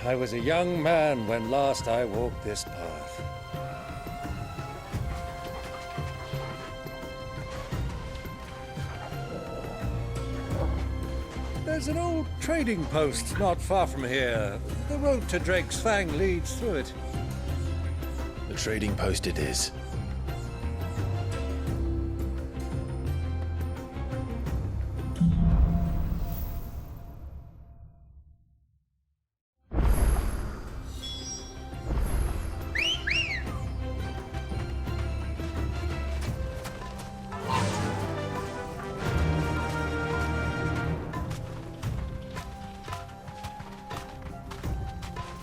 I was a young man when last I walked this path. There's an old trading post not far from here. The road to Drake's Fang leads through it. The trading post it is.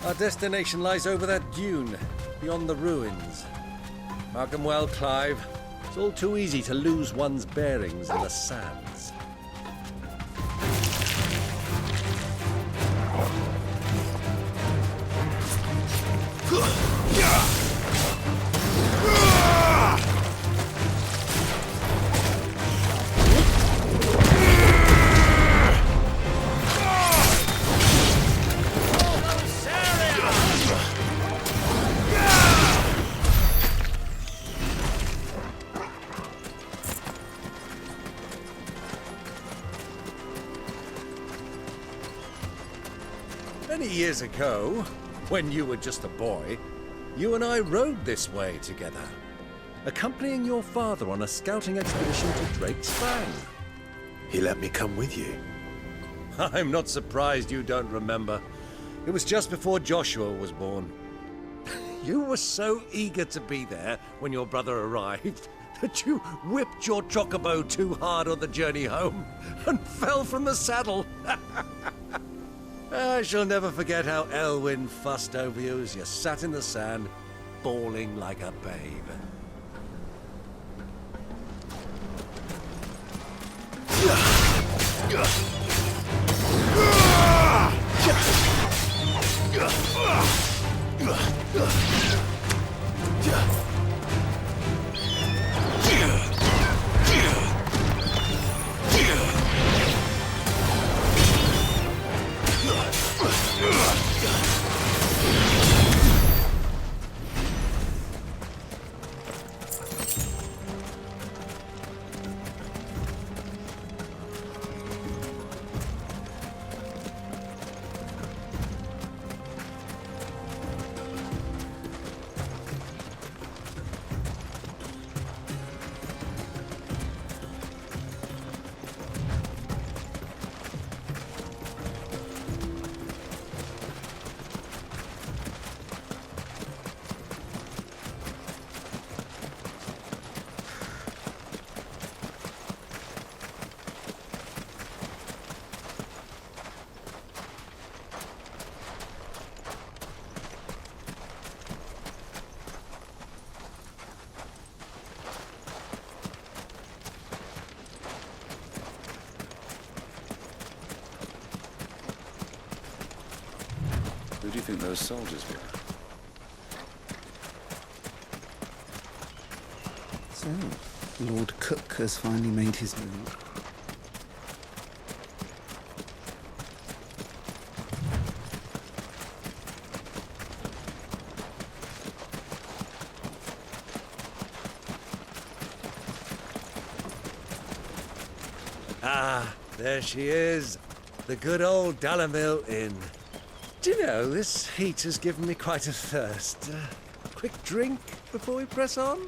Our destination lies over that dune, beyond the ruins. Mark 'em well, Clive. It's all too easy to lose one's bearings in the sands. Many years ago, when you were just a boy, you and I rode this way together, accompanying your father on a scouting expedition to Drake's Fang. He let me come with you. I'm not surprised you don't remember. It was just before Joshua was born. You were so eager to be there when your brother arrived that you whipped your chocobo too hard on the journey home and fell from the saddle. I shall never forget how Elwyn fussed over you as you sat in the sand, bawling like a babe. Who do you think those soldiers were? So, Lord Cook has finally made his move. Ah, there she is. The good old Dalamil Inn. Do you know, this heat has given me quite a thirst. Quick drink before we press on?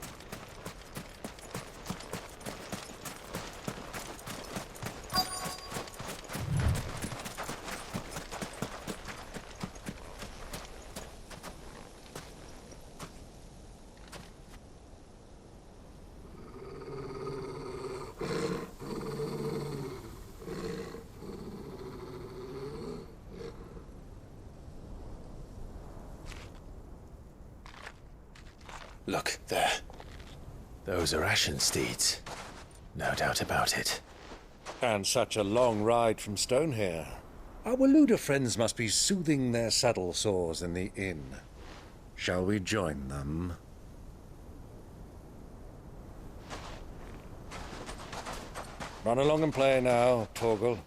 Look, there. Those are Ashen steeds. No doubt about it. And such a long ride from Stonehair. Our Waluda friends must be soothing their saddle sores in the inn. Shall we join them? Run along and play now, Torgal.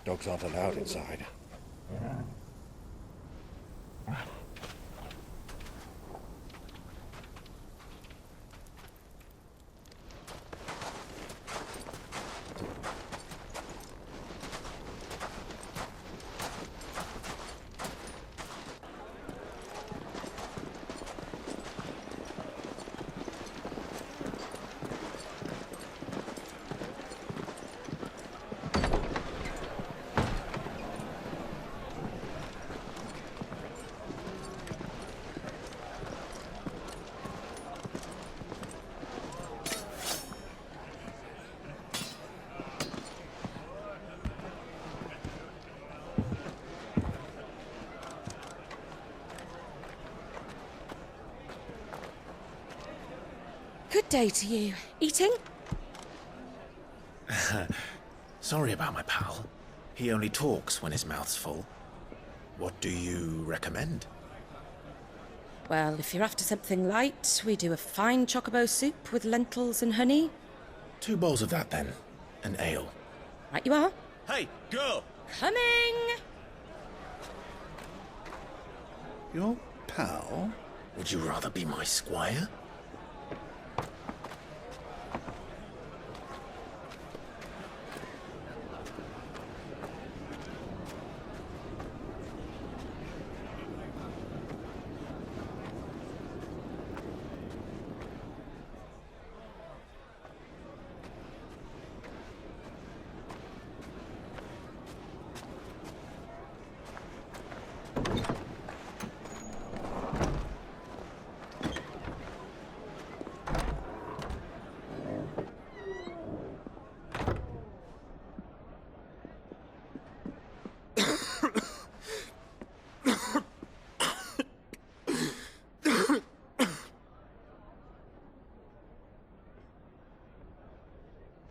Dogs aren't allowed inside. Good day to you. Eating? Sorry about my pal. He only talks when his mouth's full. What do you recommend? Well, if you're after something light, we do a fine chocobo soup with lentils and honey. 2 bowls of that, then. An ale. Right you are. Hey, girl! Coming! Your pal? Would you rather be my squire?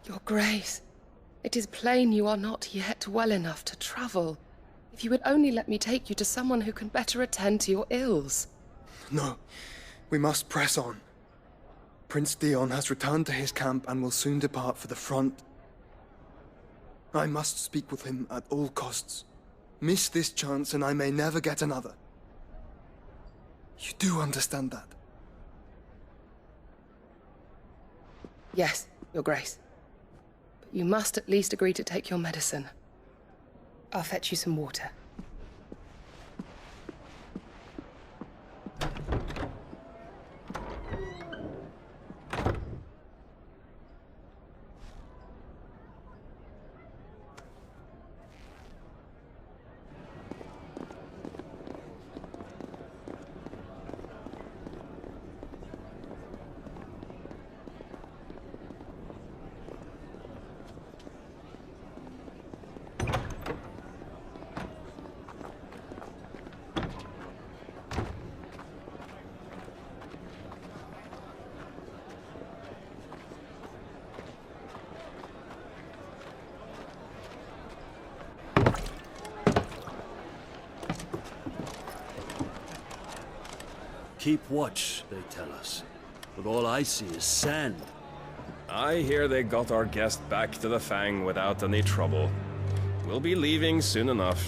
Your Grace, it is plain you are not yet well enough to travel. If you would only let me take you to someone who can better attend to your ills. No, we must press on. Prince Theon has returned to his camp and will soon depart for the front. I must speak with him at all costs. Miss this chance and I may never get another. You do understand that? Yes, Your Grace. But you must at least agree to take your medicine. I'll fetch you some water. Keep watch, they tell us. But all I see is sand. I hear they got our guest back to the Fang without any trouble. We'll be leaving soon enough.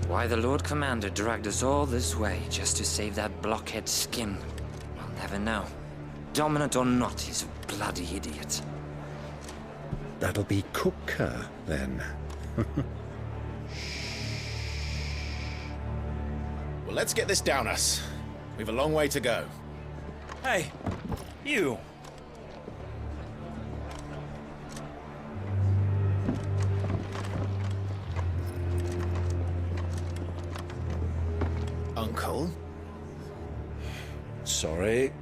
Why the Lord Commander dragged us all this way just to save that blockhead skin, we'll never know. Dominant or not, he's a bloody idiot. That'll be Cooker, then. Well, let's get this down us. We've a long way to go. Hey, you! Uncle? Sorry.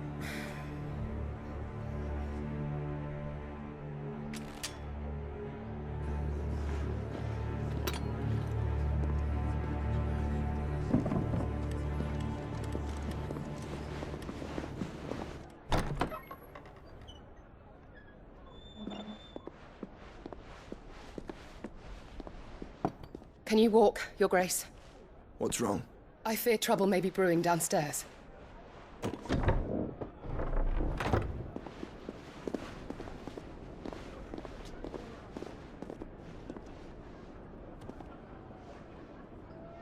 Can you walk, Your Grace? What's wrong? I fear trouble may be brewing downstairs.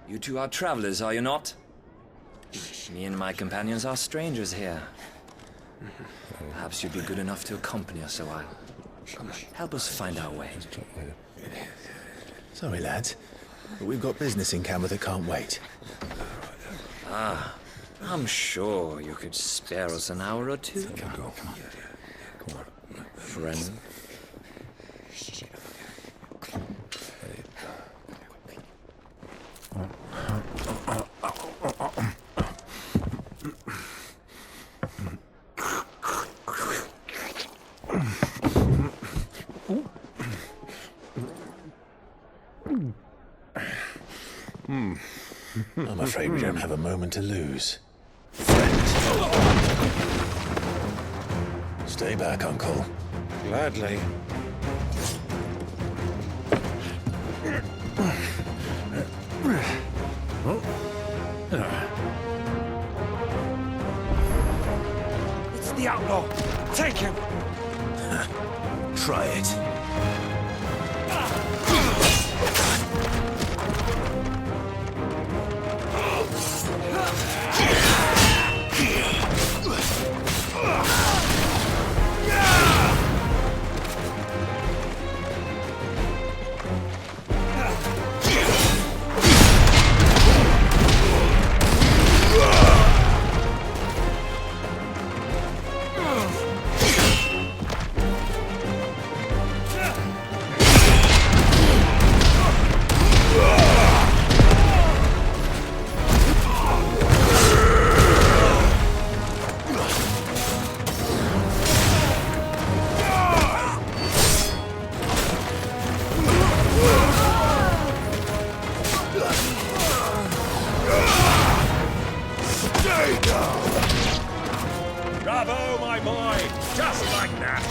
You two are travelers, are you not? Me and my companions are strangers here. Perhaps you'd be good enough to accompany us a while. Help us find our way. Sorry, lads, but we've got business in camera that can't wait. Ah, I'm sure you could spare us an hour or two. Come on. Friend. I'm afraid we don't have a moment to lose. Stay back, Uncle. Gladly. It's the outlaw! Take him! Try it. Bravo, my boy! Just like that!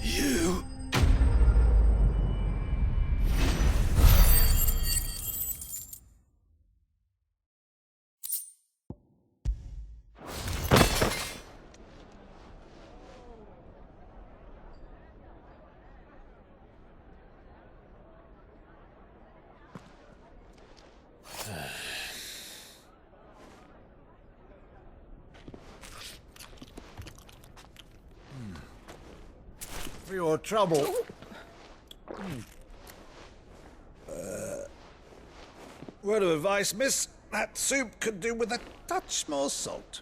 You... For your trouble. Word of advice, miss. That soup could do with a touch more salt.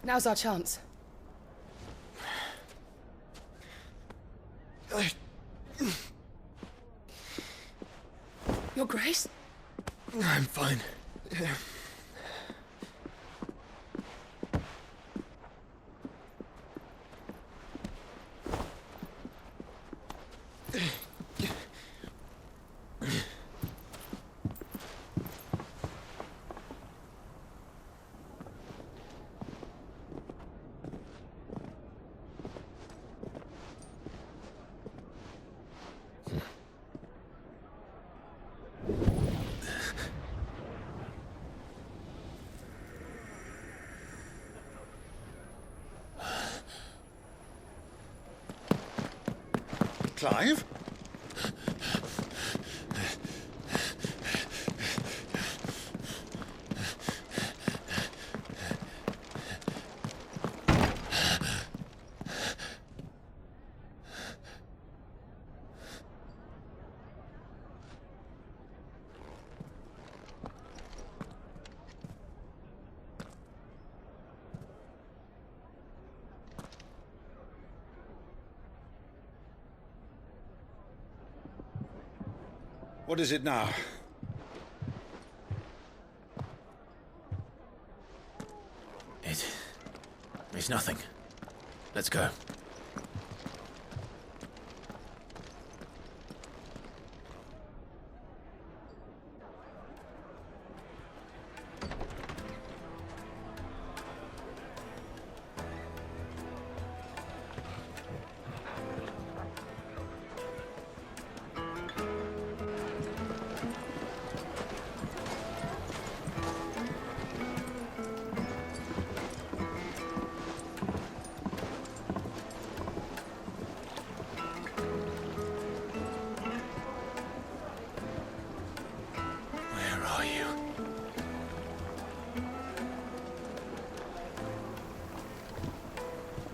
Now's our chance. Your Grace? I'm fine. Clive? What is it now? It's nothing. Let's go.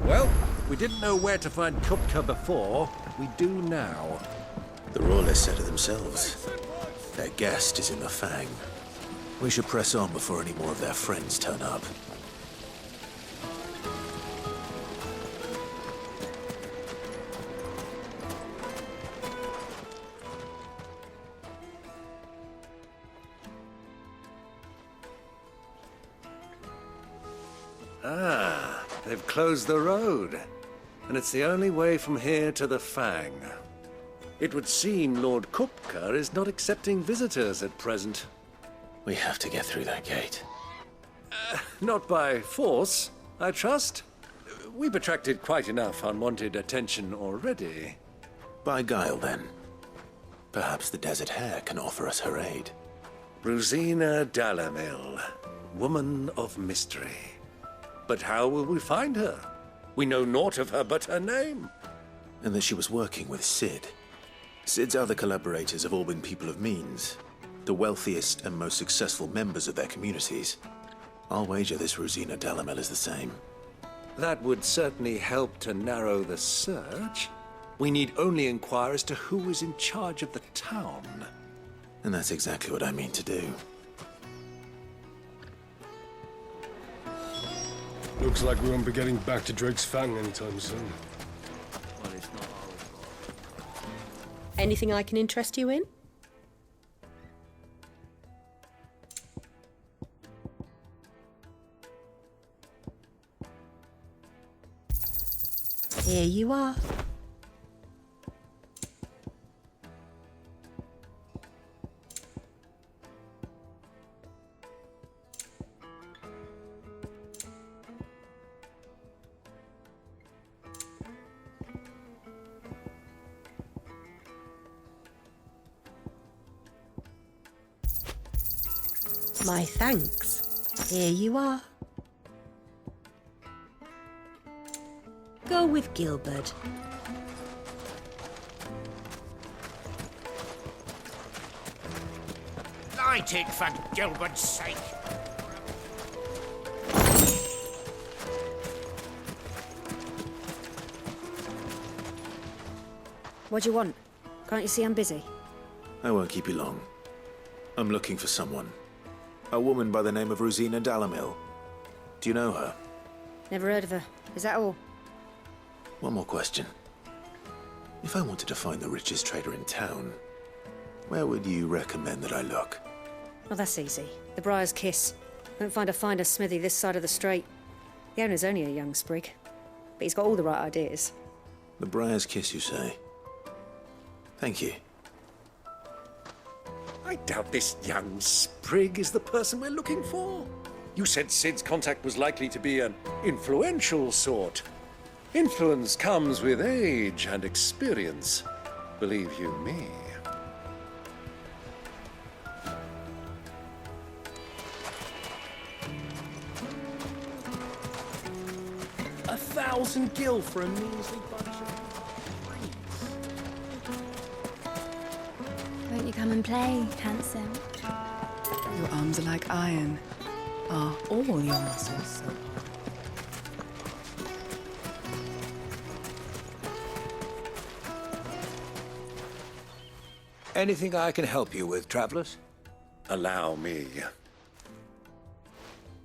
Well, We didn't know where to find Kupka before. We do now. The Royalists said it themselves. Their guest is in the Fang. We should press on before any more of their friends turn up. Ah, they've closed the road. And it's the only way from here to the Fang. It would seem Lord Kupka is not accepting visitors at present. We have to get through that gate. Not by force, I trust. We've attracted quite enough unwanted attention already. By guile, then. Perhaps the Desert Hare can offer us her aid. Rosina Dalamil, woman of mystery. But how will we find her? We know naught of her but her name. And that she was working with Sid. Sid's other collaborators have all been people of means, the wealthiest and most successful members of their communities. I'll wager this Rosina Dalamel is the same. That would certainly help to narrow the search. We need only inquire as to who is in charge of the town. And that's exactly what I mean to do. Looks like we won't be getting back to Drake's Fang anytime soon. Well, it's not our fault. Anything I can interest you in? Here you are. My thanks. Here you are. Go with Gilbert. Light it for Gilbert's sake. What do you want? Can't you see I'm busy? I won't keep you long. I'm looking for someone. A woman by the name of Rosina Dalamil. Do you know her? Never heard of her. Is that all? One more question. If I wanted to find the richest trader in town, where would you recommend that I look? Well, that's easy. The Briar's Kiss. Won't find a finer smithy this side of the strait. The owner's only a young sprig, but he's got all the right ideas. The Briar's Kiss, you say? Thank you. I doubt this young sprig is the person we're looking for. You said Sid's contact was likely to be an influential sort. Influence comes with age and experience, believe you me. $1,000 gil for a measly bunch of... Won't you come and play, handsome? Your arms are like iron. Are all your muscles so? Anything I can help you with, travelers? Allow me.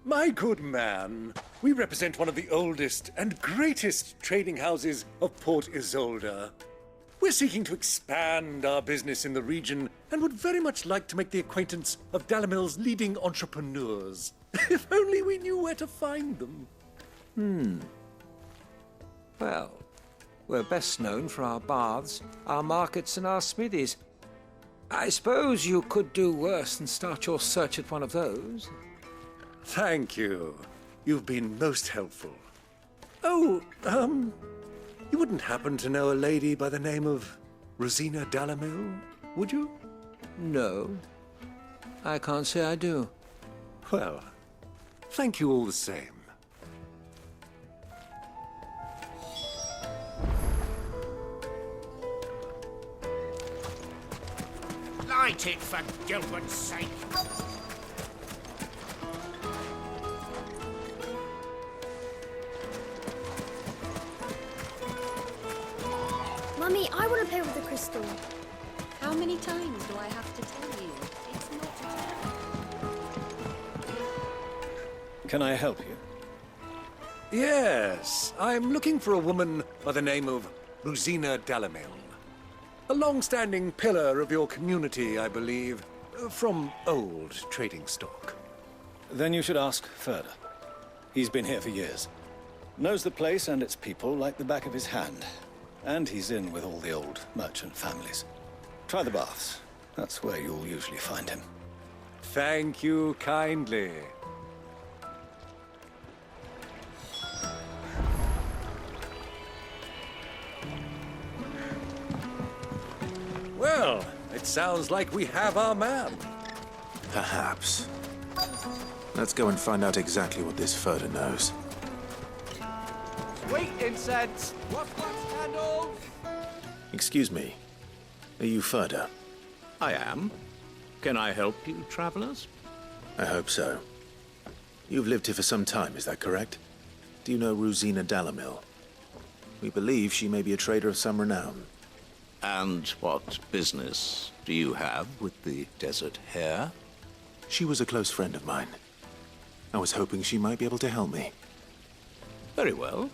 My good man, we represent one of the oldest and greatest trading houses of Port Isolde. We're seeking to expand our business in the region and would very much like to make the acquaintance of Dalamil's leading entrepreneurs. If only we knew where to find them. Well, we're best known for our baths, our markets, and our smithies. I suppose you could do worse than start your search at one of those. Thank you. You've been most helpful. Oh, you wouldn't happen to know a lady by the name of Rosina Dalamil, would you? No. I can't say I do. Well, thank you all the same. Light it for Gilbert's sake. Can I help you? Yes, I'm looking for a woman by the name of Rosina Dalamil. A long-standing pillar of your community, I believe, from old trading stock. Then you should ask Ferda. He's been here for years. Knows the place and its people like the back of his hand. And he's in with all the old merchant families. Try the baths. That's where you'll usually find him. Thank you kindly. Well, it sounds like we have our man. Perhaps. Let's go and find out exactly what this Ferda knows. Sweet incense! Wax candles! Excuse me. Are you Ferda? I am. Can I help you, travelers? I hope so. You've lived here for some time, is that correct? Do you know Rosina Dalamil? We believe she may be a trader of some renown. And what business do you have with the desert hare? She was a close friend of mine. I was hoping she might be able to help me. Very well.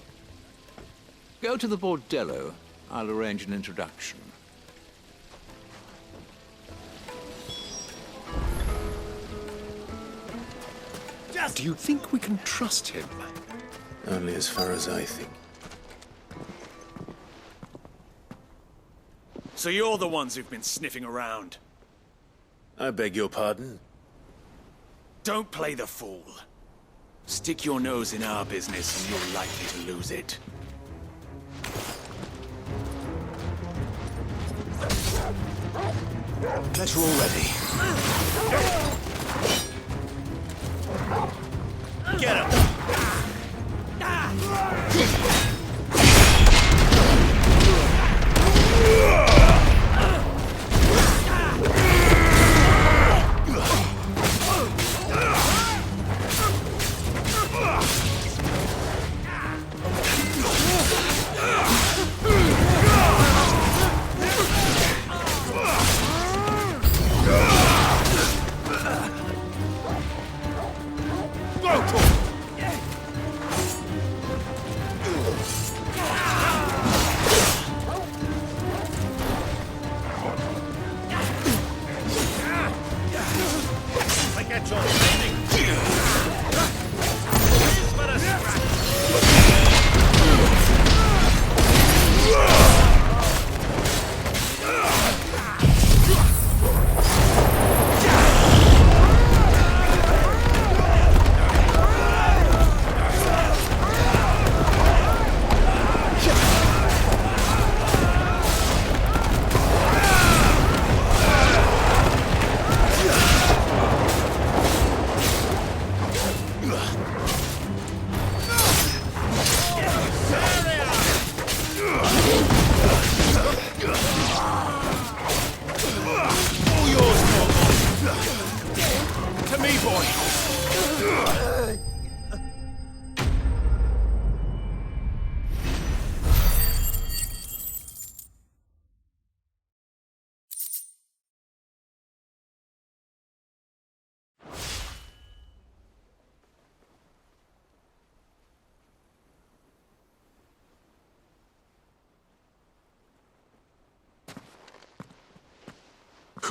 Go to the bordello. I'll arrange an introduction. Do you think we can trust him? Only as far as I think. So you're the ones who've been sniffing around? I beg your pardon? Don't play the fool. Stick your nose in our business and you're likely to lose it. Better already. Get him!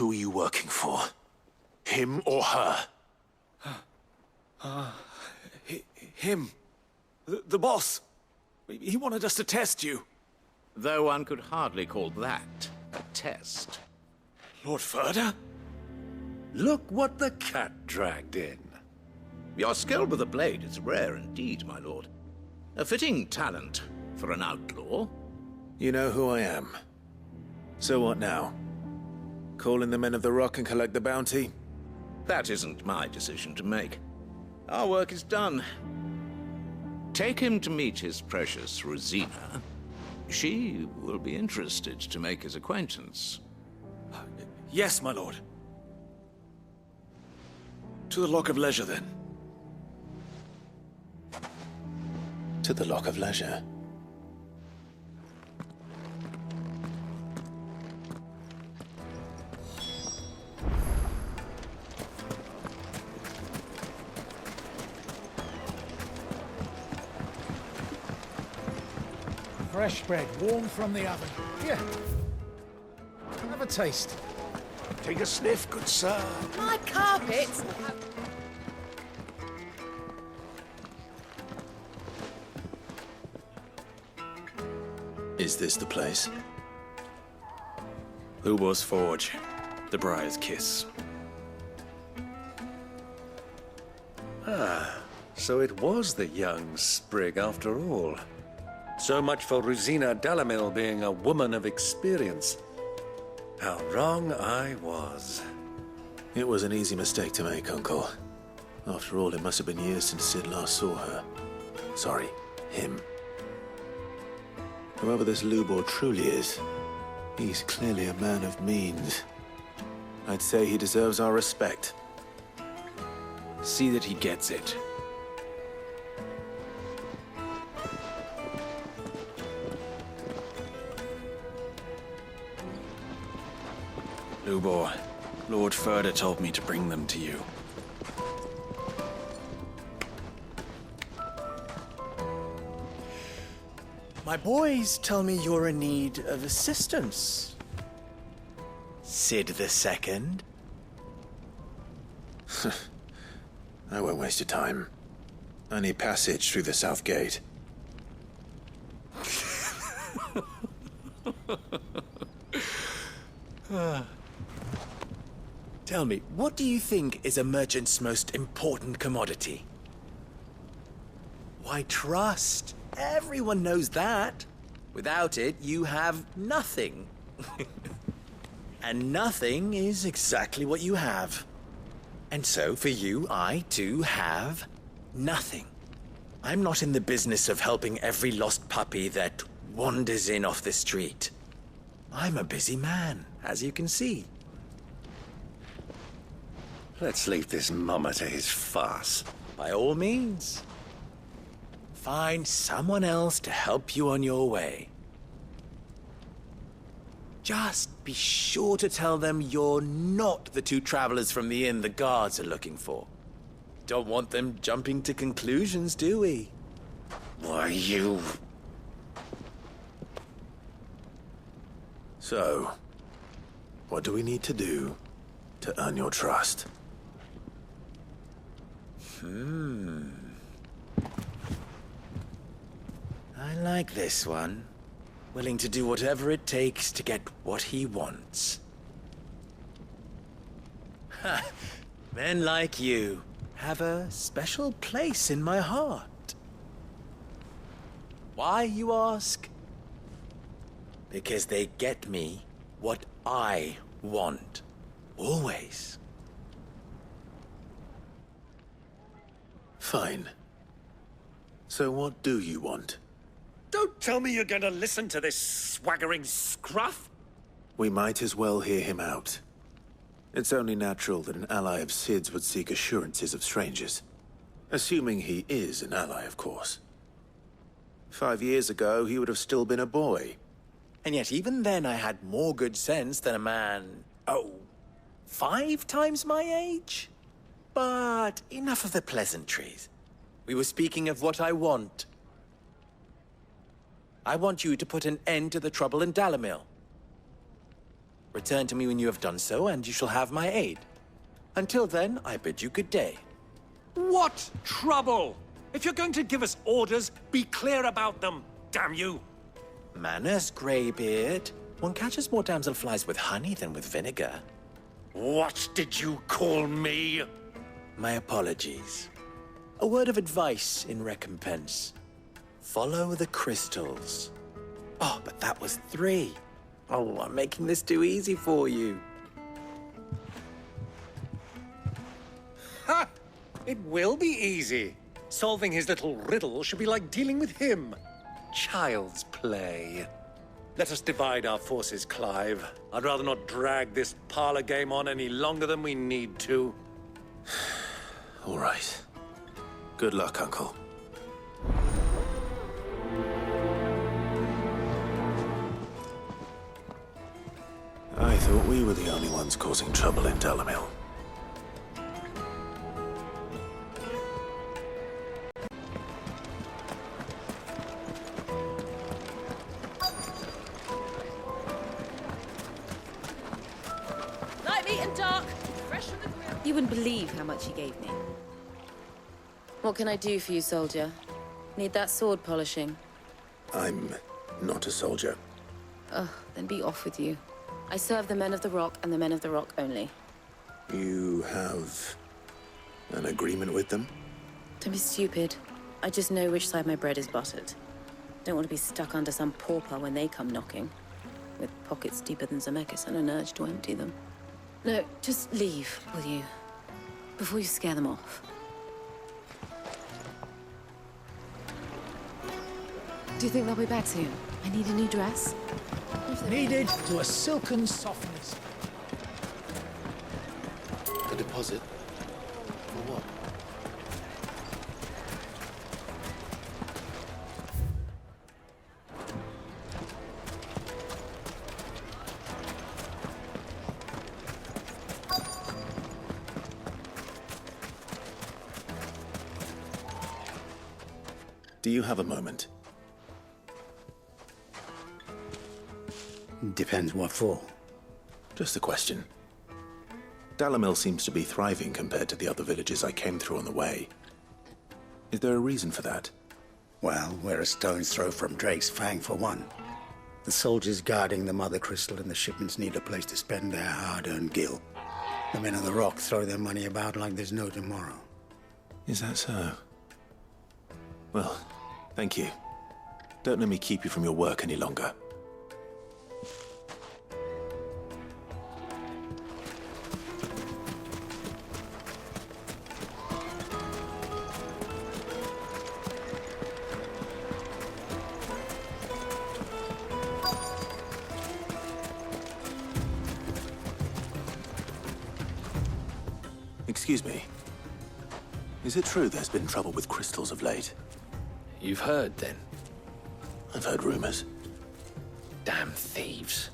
Who are you working for? Him or her? Him. The boss. He wanted us to test you. Though one could hardly call that a test. Lord Ferda? Look what the cat dragged in. Your skill with a blade is rare indeed, my lord. A fitting talent for an outlaw. You know who I am. So what now? Call in the men of the Rock and collect the bounty? That isn't my decision to make. Our work is done. Take him to meet his precious Rosina. She will be interested to make his acquaintance. Yes, my lord. To the Lock of Leisure, then. To the Lock of Leisure. Fresh bread, warm from the oven. Here. Have a taste. Take a sniff, good sir. My carpets! Is this the place? Lubor's Forge. The Briar's Kiss. Ah, so it was the young sprig after all. So much for Rosina Dalamil being a woman of experience. How wrong I was. It was an easy mistake to make, Uncle. After all, it must have been years since Sid last saw her. Sorry, him. Whoever this Lubor truly is, he's clearly a man of means. I'd say he deserves our respect. See that he gets it. Lubor, Lord Ferda told me to bring them to you. My boys tell me you're in need of assistance. Sid the Second? I won't waste your time. I need passage through the south gate. Tell me, what do you think is a merchant's most important commodity? Why, trust. Everyone knows that. Without it, you have nothing. And nothing is exactly what you have. And so, for you, I, too, have nothing. I'm not in the business of helping every lost puppy that wanders in off the street. I'm a busy man, as you can see. Let's leave this mummer to his farce. By all means. Find someone else to help you on your way. Just be sure to tell them you're not the two travelers from the inn the guards are looking for. Don't want them jumping to conclusions, do we? Why, you... So, what do we need to do to earn your trust? I like this one. Willing to do whatever it takes to get what he wants. Ha! Men like you have a special place in my heart. Why, you ask? Because they get me what I want. Always. Fine. So what do you want? Don't tell me you're going to listen to this swaggering scruff! We might as well hear him out. It's only natural that an ally of Sid's would seek assurances of strangers. Assuming he is an ally, of course. 5 years ago, he would have still been a boy. And yet even then I had more good sense than a man, 5 times my age? But enough of the pleasantries. We were speaking of what I want. I want you to put an end to the trouble in Dalamil. Return to me when you have done so, and you shall have my aid. Until then, I bid you good day. What trouble? If you're going to give us orders, be clear about them, damn you! Manners, Greybeard. One catches more damselflies with honey than with vinegar. What did you call me? My apologies. A word of advice in recompense. Follow the crystals. Oh, but that was 3. Oh, I'm making this too easy for you. Ha! It will be easy. Solving his little riddle should be like dealing with him. Child's play. Let us divide our forces, Clive. I'd rather not drag this parlor game on any longer than we need to. All right. Good luck, Uncle. I thought we were the only ones causing trouble in Dalamil. and dark, fresh from the grill. You wouldn't believe how much he gave me. What can I do for you, soldier? Need that sword polishing? I'm not a soldier. Ugh, then be off with you. I serve the men of the Rock and the men of the Rock only. You have an agreement with them? Don't be stupid. I just know which side my bread is buttered. Don't want to be stuck under some pauper when they come knocking. With pockets deeper than Zemeckis and an urge to empty them. No, just leave, will you? Before you scare them off. Do you think they'll be back soon? I need a new dress. Needed to a silken softness. A deposit? For what? Do you have a moment? Depends what for. Just a question. Dalamil seems to be thriving compared to the other villages I came through on the way. Is there a reason for that? Well, we're a stone's throw from Drake's Fang for one. The soldiers guarding the Mother Crystal and the shipments need a place to spend their hard-earned gil. The men of the Rock throw their money about like there's no tomorrow. Is that so? Well, thank you. Don't let me keep you from your work any longer. Excuse me. Is it true there's been trouble with crystals of late? You've heard, then? I've heard rumors. Damn thieves.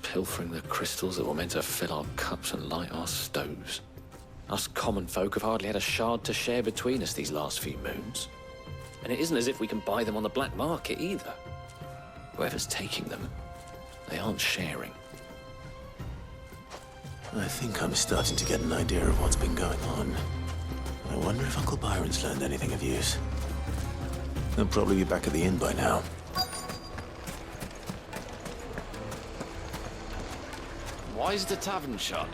Pilfering the crystals that were meant to fill our cups and light our stoves. Us common folk have hardly had a shard to share between us these last few moons. And it isn't as if we can buy them on the black market, either. Whoever's taking them, they aren't sharing. I think I'm starting to get an idea of what's been going on. I wonder if Uncle Byron's learned anything of use. They'll probably be back at the inn by now. Why is the tavern shut?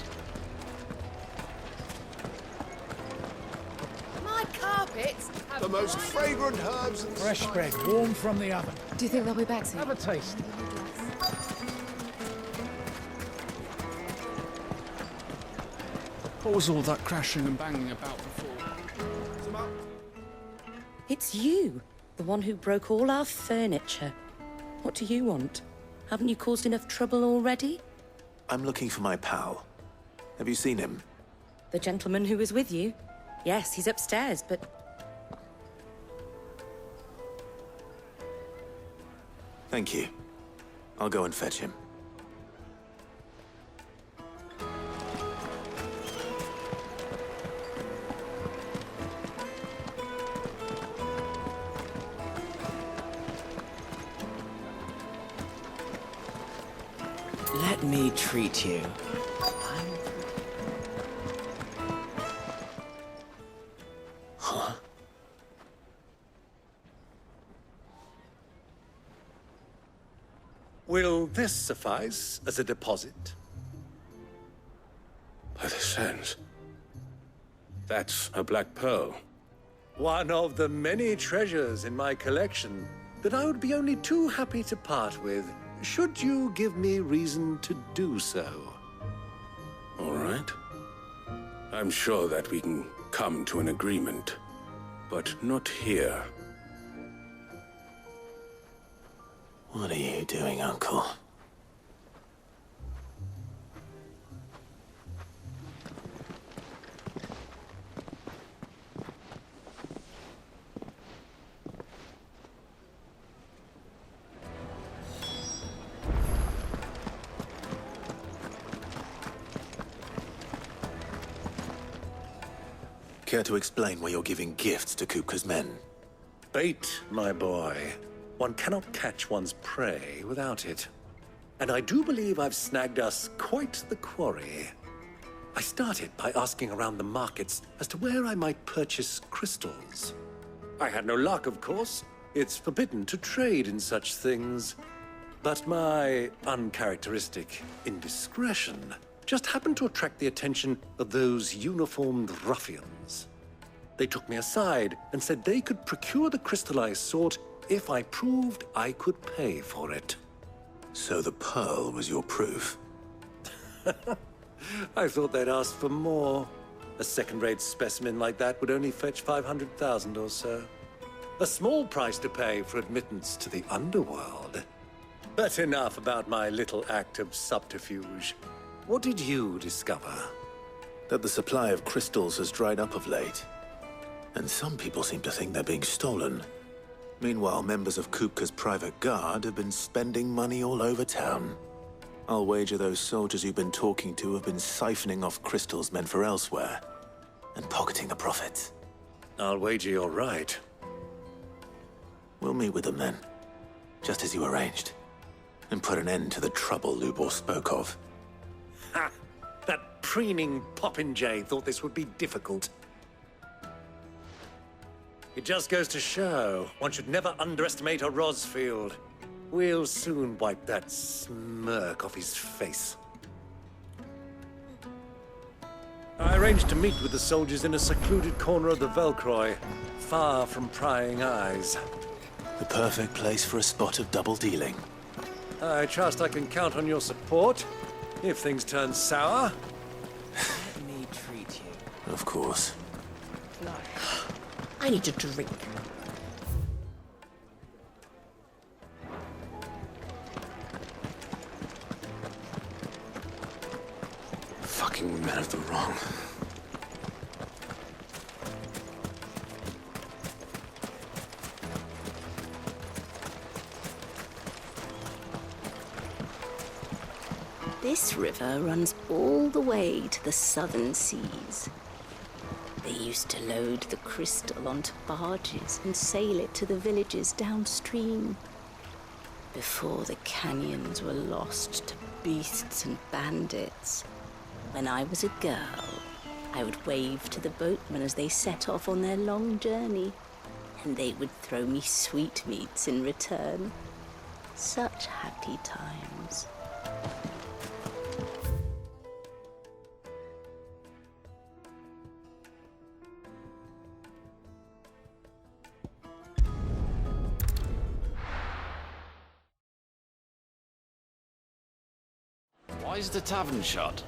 My carpets have The most fragrant herbs and Fresh bread, warm from the oven. Do you think they'll be back soon? Have a taste. What was all that crashing and banging about before? It's you, the one who broke all our furniture. What do you want? Haven't you caused enough trouble already? I'm looking for my pal. Have you seen him? The gentleman who was with you? Yes, he's upstairs, but... Thank you. I'll go and fetch him. Let me treat you. Huh? Will this suffice as a deposit? By the sands. That's a black pearl. One of the many treasures in my collection that I would be only too happy to part with, should you give me reason to do so. All right. I'm sure that we can come to an agreement, but not here. What are you doing, Uncle? Care to explain why you're giving gifts to Kupka's men? Bait, my boy. One cannot catch one's prey without it. And I do believe I've snagged us quite the quarry. I started by asking around the markets as to where I might purchase crystals. I had no luck, of course. It's forbidden to trade in such things. But my uncharacteristic indiscretion just happened to attract the attention of those uniformed ruffians. They took me aside and said they could procure the crystal I sought if I proved I could pay for it. So the pearl was your proof? I thought they'd ask for more. A second-rate specimen like that would only fetch 500,000 or so. A small price to pay for admittance to the underworld. But enough about my little act of subterfuge. What did you discover? That the supply of crystals has dried up of late. And some people seem to think they're being stolen. Meanwhile, members of Kupka's private guard have been spending money all over town. I'll wager those soldiers you've been talking to have been siphoning off crystals meant for elsewhere, and pocketing the profits. I'll wager you're right. We'll meet with them then, just as you arranged, and put an end to the trouble Lubor spoke of. Ha! That preening popinjay thought this would be difficult. It just goes to show one should never underestimate a Rosfield. We'll soon wipe that smirk off his face. I arranged to meet with the soldiers in a secluded corner of the Velcroy, far from prying eyes. The perfect place for a spot of double dealing. I trust I can count on your support, if things turn sour. Let me treat you. Of course. I need a drink. Fucking men of the wrong. This river runs all the way to the southern seas. They used to load the crystal onto barges and sail it to the villages downstream. Before the canyons were lost to beasts and bandits. When I was a girl, I would wave to the boatmen as they set off on their long journey, and they would throw me sweetmeats in return. Such happy times. Why is the tavern shut?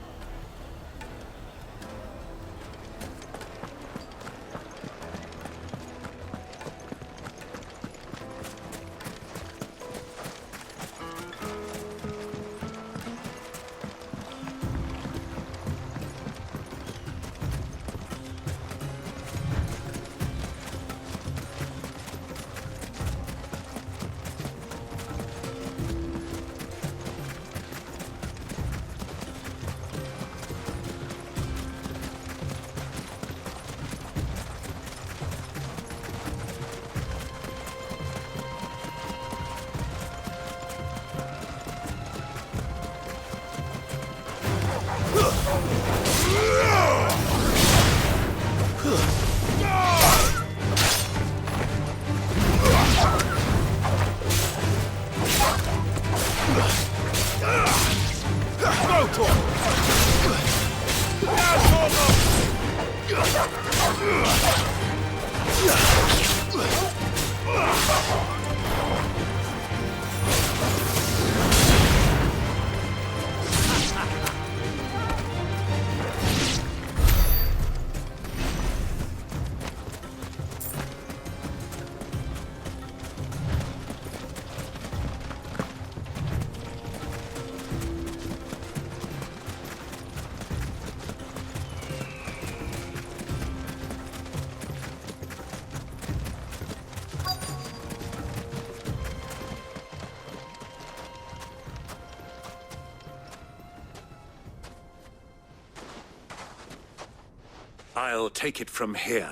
I'll take it from here.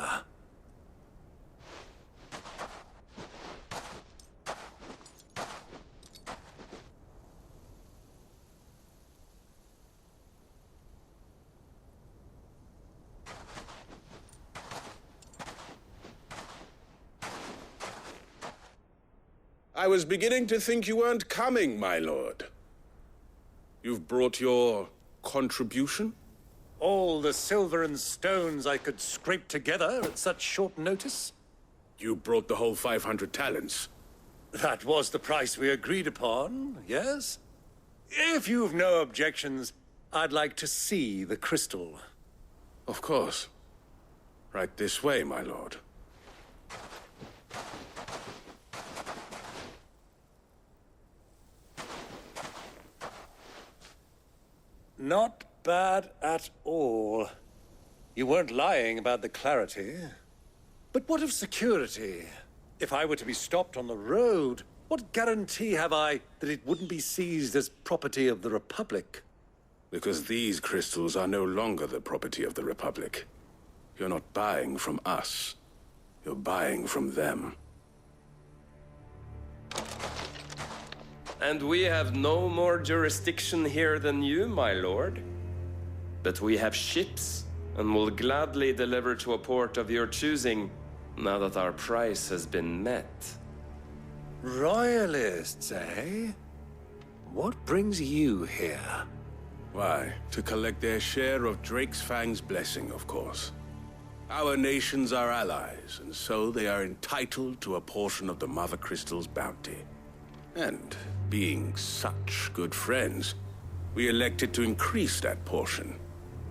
I was beginning to think you weren't coming, my lord. You've brought your contribution? All the silver and stones I could scrape together at such short notice? You brought the whole 500 talents. That was the price we agreed upon, yes? If you've no objections, I'd like to see the crystal. Of course. Right this way, my lord. Not bad at all. You weren't lying about the clarity. But what of security? If I were to be stopped on the road, what guarantee have I that it wouldn't be seized as property of the Republic? Because these crystals are no longer the property of the Republic. You're not buying from us. You're buying from them. And we have no more jurisdiction here than you, my lord. But we have ships, and will gladly deliver to a port of your choosing, now that our price has been met. Royalists, eh? What brings you here? Why, to collect their share of Drake's Fang's blessing, of course. Our nations are allies, and so they are entitled to a portion of the Mother Crystal's bounty. And, being such good friends, we elected to increase that portion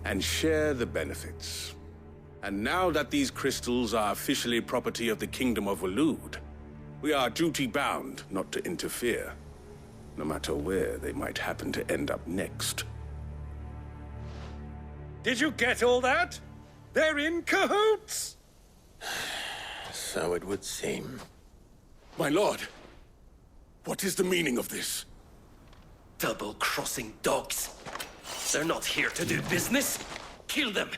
and share the benefits. And now that these crystals are officially property of the Kingdom of Waloed, we are duty-bound not to interfere, no matter where they might happen to end up next. Did you get all that? They're in cahoots! So it would seem. My lord, what is the meaning of this? Double-crossing dogs. They're not here to do business. Kill them!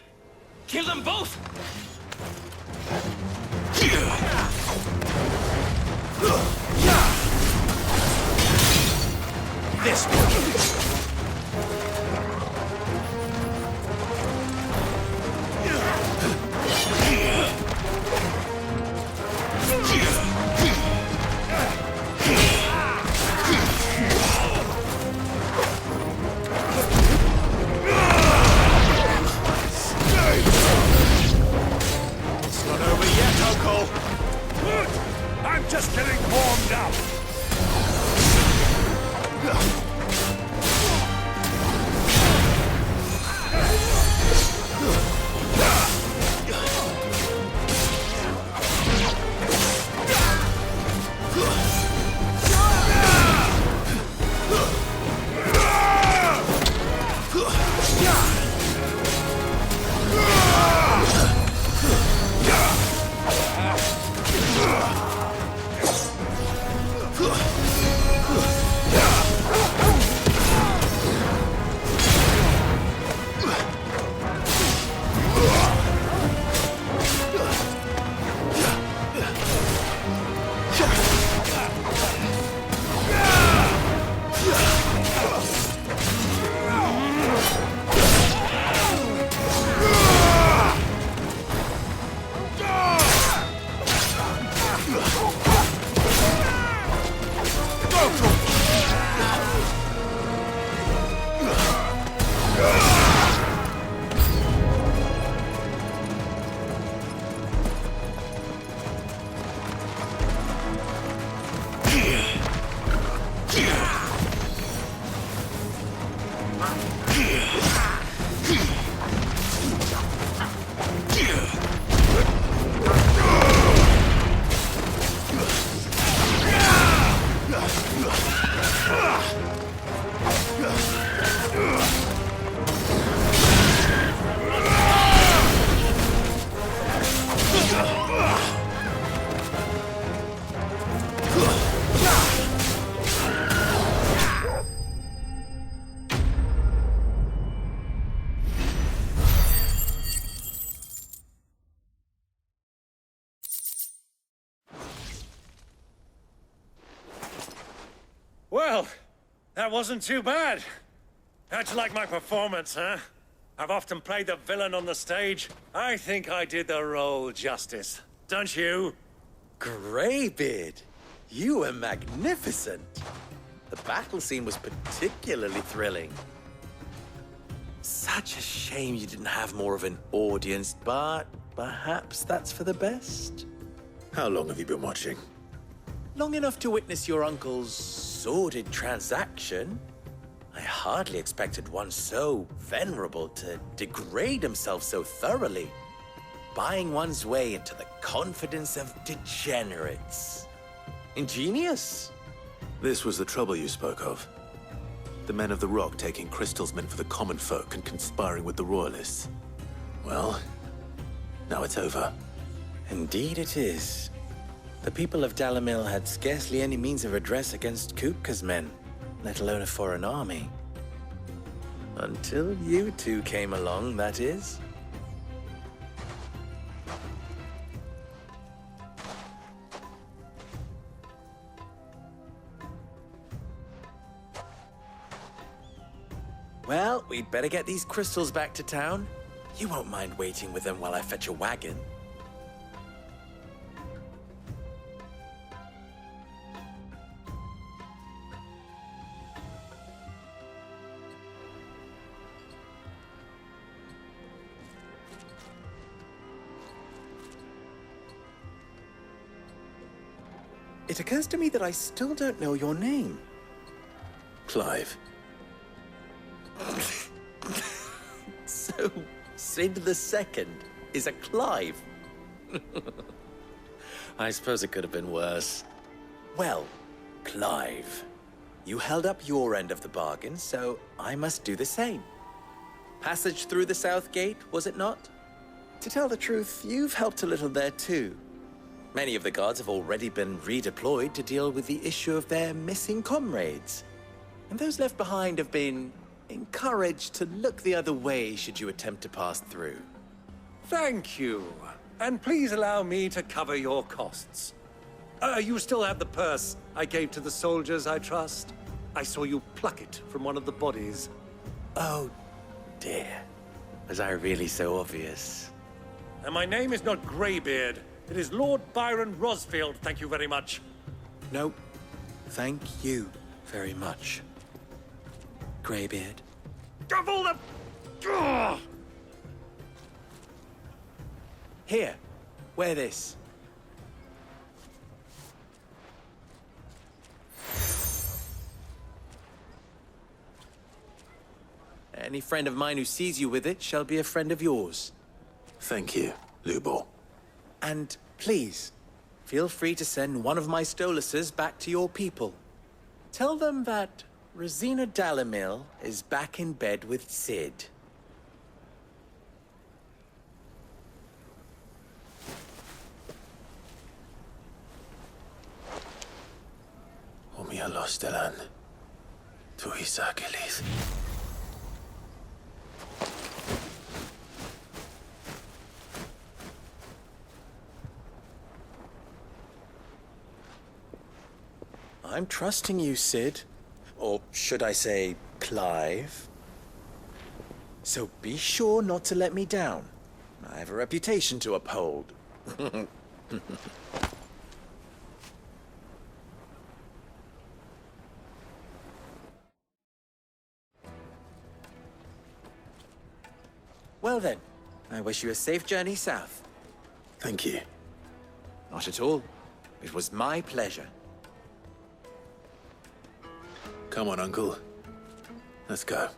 Kill them both! This one! I'm just getting warmed up! Well, that wasn't too bad. How'd you like my performance, huh? I've often played the villain on the stage. I think I did the role justice. Don't you? Greybeard, You were magnificent. The battle scene was particularly thrilling. Such a shame you didn't have more of an audience, but perhaps that's for the best. How long have you been watching? Long enough to witness your uncle's sordid transaction. I hardly expected one so venerable to degrade himself so thoroughly, buying one's way into the confidence of degenerates. Ingenious. This was the trouble you spoke of. The men of the Rock taking crystals meant for the common folk and conspiring with the Royalists. Well, now it's over. Indeed it is. The people of Dalamil had scarcely any means of redress against Kupka's men, let alone a foreign army. Until you two came along, that is. Well, we'd better get these crystals back to town. You won't mind waiting with them while I fetch a wagon. It occurs to me that I still don't know your name. Clive. So, Sid the Second is a Clive? I suppose it could have been worse. Well, Clive, you held up your end of the bargain, so I must do the same. Passage through the South Gate, was it not? To tell the truth, you've helped a little there too. Many of the guards have already been redeployed to deal with the issue of their missing comrades. And those left behind have been encouraged to look the other way should you attempt to pass through. Thank you. And please allow me to cover your costs. You still have the purse I gave to the soldiers, I trust? I saw you pluck it from one of the bodies. Oh, dear. Was I really so obvious? And my name is not Greybeard. It is Lord Byron Rosfield, thank you very much. No, thank you very much, Greybeard. Of all the... Ugh! Here, wear this. Any friend of mine who sees you with it shall be a friend of yours. Thank you, Lubor. And please, feel free to send one of my Stoluses back to your people. Tell them that Rosina Dalamil is back in bed with Sid. Omia Lostelan. Tuisa Achilles. I'm trusting you, Sid. Or should I say, Clive? So be sure not to let me down. I have a reputation to uphold. Well then, I wish you a safe journey south. Thank you. Not at all. It was my pleasure. Come on, Uncle. Let's go.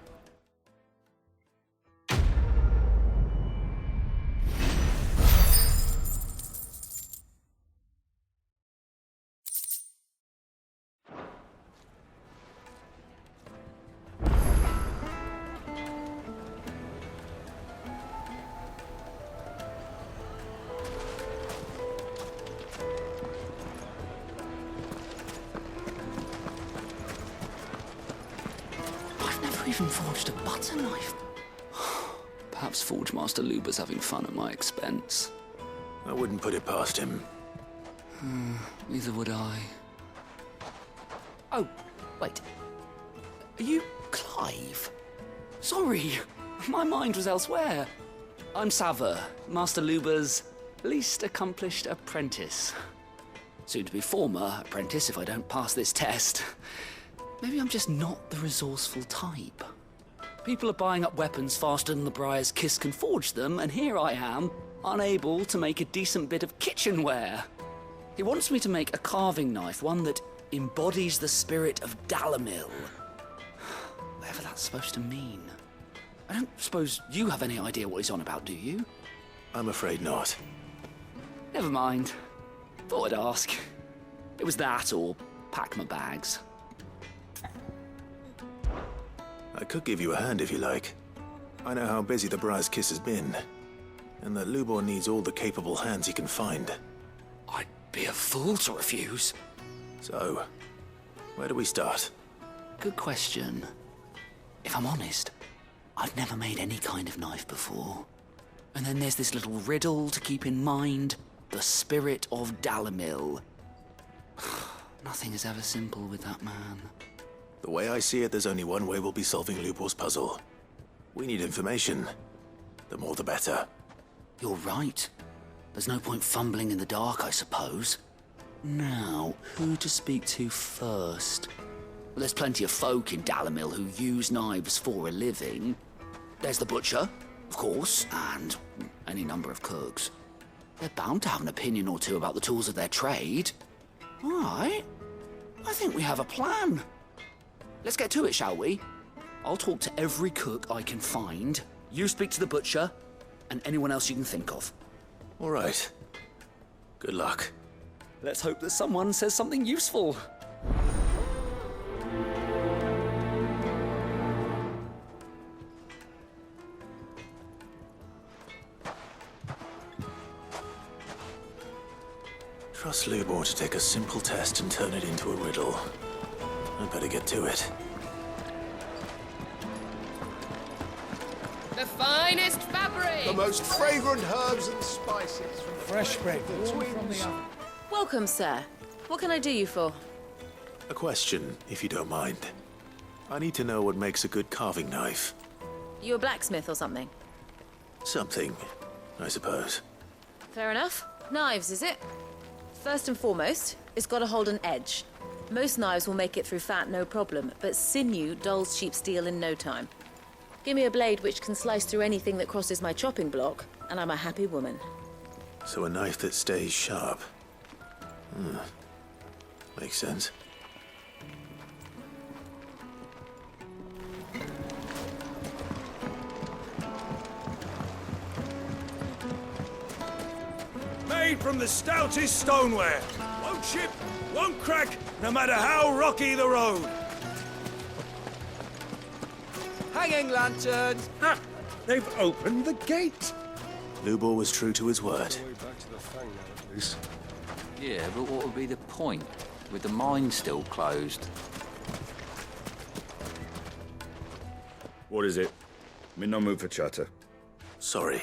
Even forged a butter knife. Perhaps Forge Master Luber's having fun at my expense. I wouldn't put it past him. Neither would I. Oh, wait. Are you Clive? Sorry, my mind was elsewhere. I'm Sava, Master Luber's least accomplished apprentice. Soon to be former apprentice if I don't pass this test. Maybe I'm just not the resourceful type. People are buying up weapons faster than the Briar's Kiss can forge them, and here I am, unable to make a decent bit of kitchenware. He wants me to make a carving knife, one that embodies the spirit of Dalamil. Whatever that's supposed to mean. I don't suppose you have any idea what he's on about, do you? I'm afraid not. Never mind. Thought I'd ask. It was that or pack my bags. I could give you a hand if you like. I know how busy the Briar's Kiss has been, and that Lubor needs all the capable hands he can find. I'd be a fool to refuse. So, where do we start? Good question. If I'm honest, I've never made any kind of knife before. And then there's this little riddle to keep in mind. The spirit of Dalamil. Nothing is ever simple with that man. The way I see it, there's only one way we'll be solving Lubor's puzzle. We need information. The more the better. You're right. There's no point fumbling in the dark, I suppose. Now, who to speak to first? Well, there's plenty of folk in Dalamil who use knives for a living. There's the butcher, of course, and any number of cooks. They're bound to have an opinion or two about the tools of their trade. All right. I think we have a plan. Let's get to it, shall we? I'll talk to every cook I can find. You speak to the butcher, and anyone else you can think of. All right. Good luck. Let's hope that someone says something useful. Trust Lubor to take a simple test and turn it into a riddle. I'd better get to it. The finest fabric! The most fragrant herbs and spices from fresh bread all from the oven. Welcome, sir. What can I do you for? A question, if you don't mind. I need to know what makes a good carving knife. You a blacksmith or something? Something, I suppose. Fair enough. Knives, is it? First and foremost, it's got to hold an edge. Most knives will make it through fat, no problem, but sinew dulls cheap steel in no time. Give me a blade which can slice through anything that crosses my chopping block, and I'm a happy woman. So a knife that stays sharp. Makes sense. Made from the stoutest stoneware. Won't chip, won't crack, no matter how rocky the road. Hanging lanterns! Ha! They've opened the gate! Lubor was true to his word. Yeah, but what would be the point, with the mine still closed? What is it? I'm in no mood for chatter. Sorry.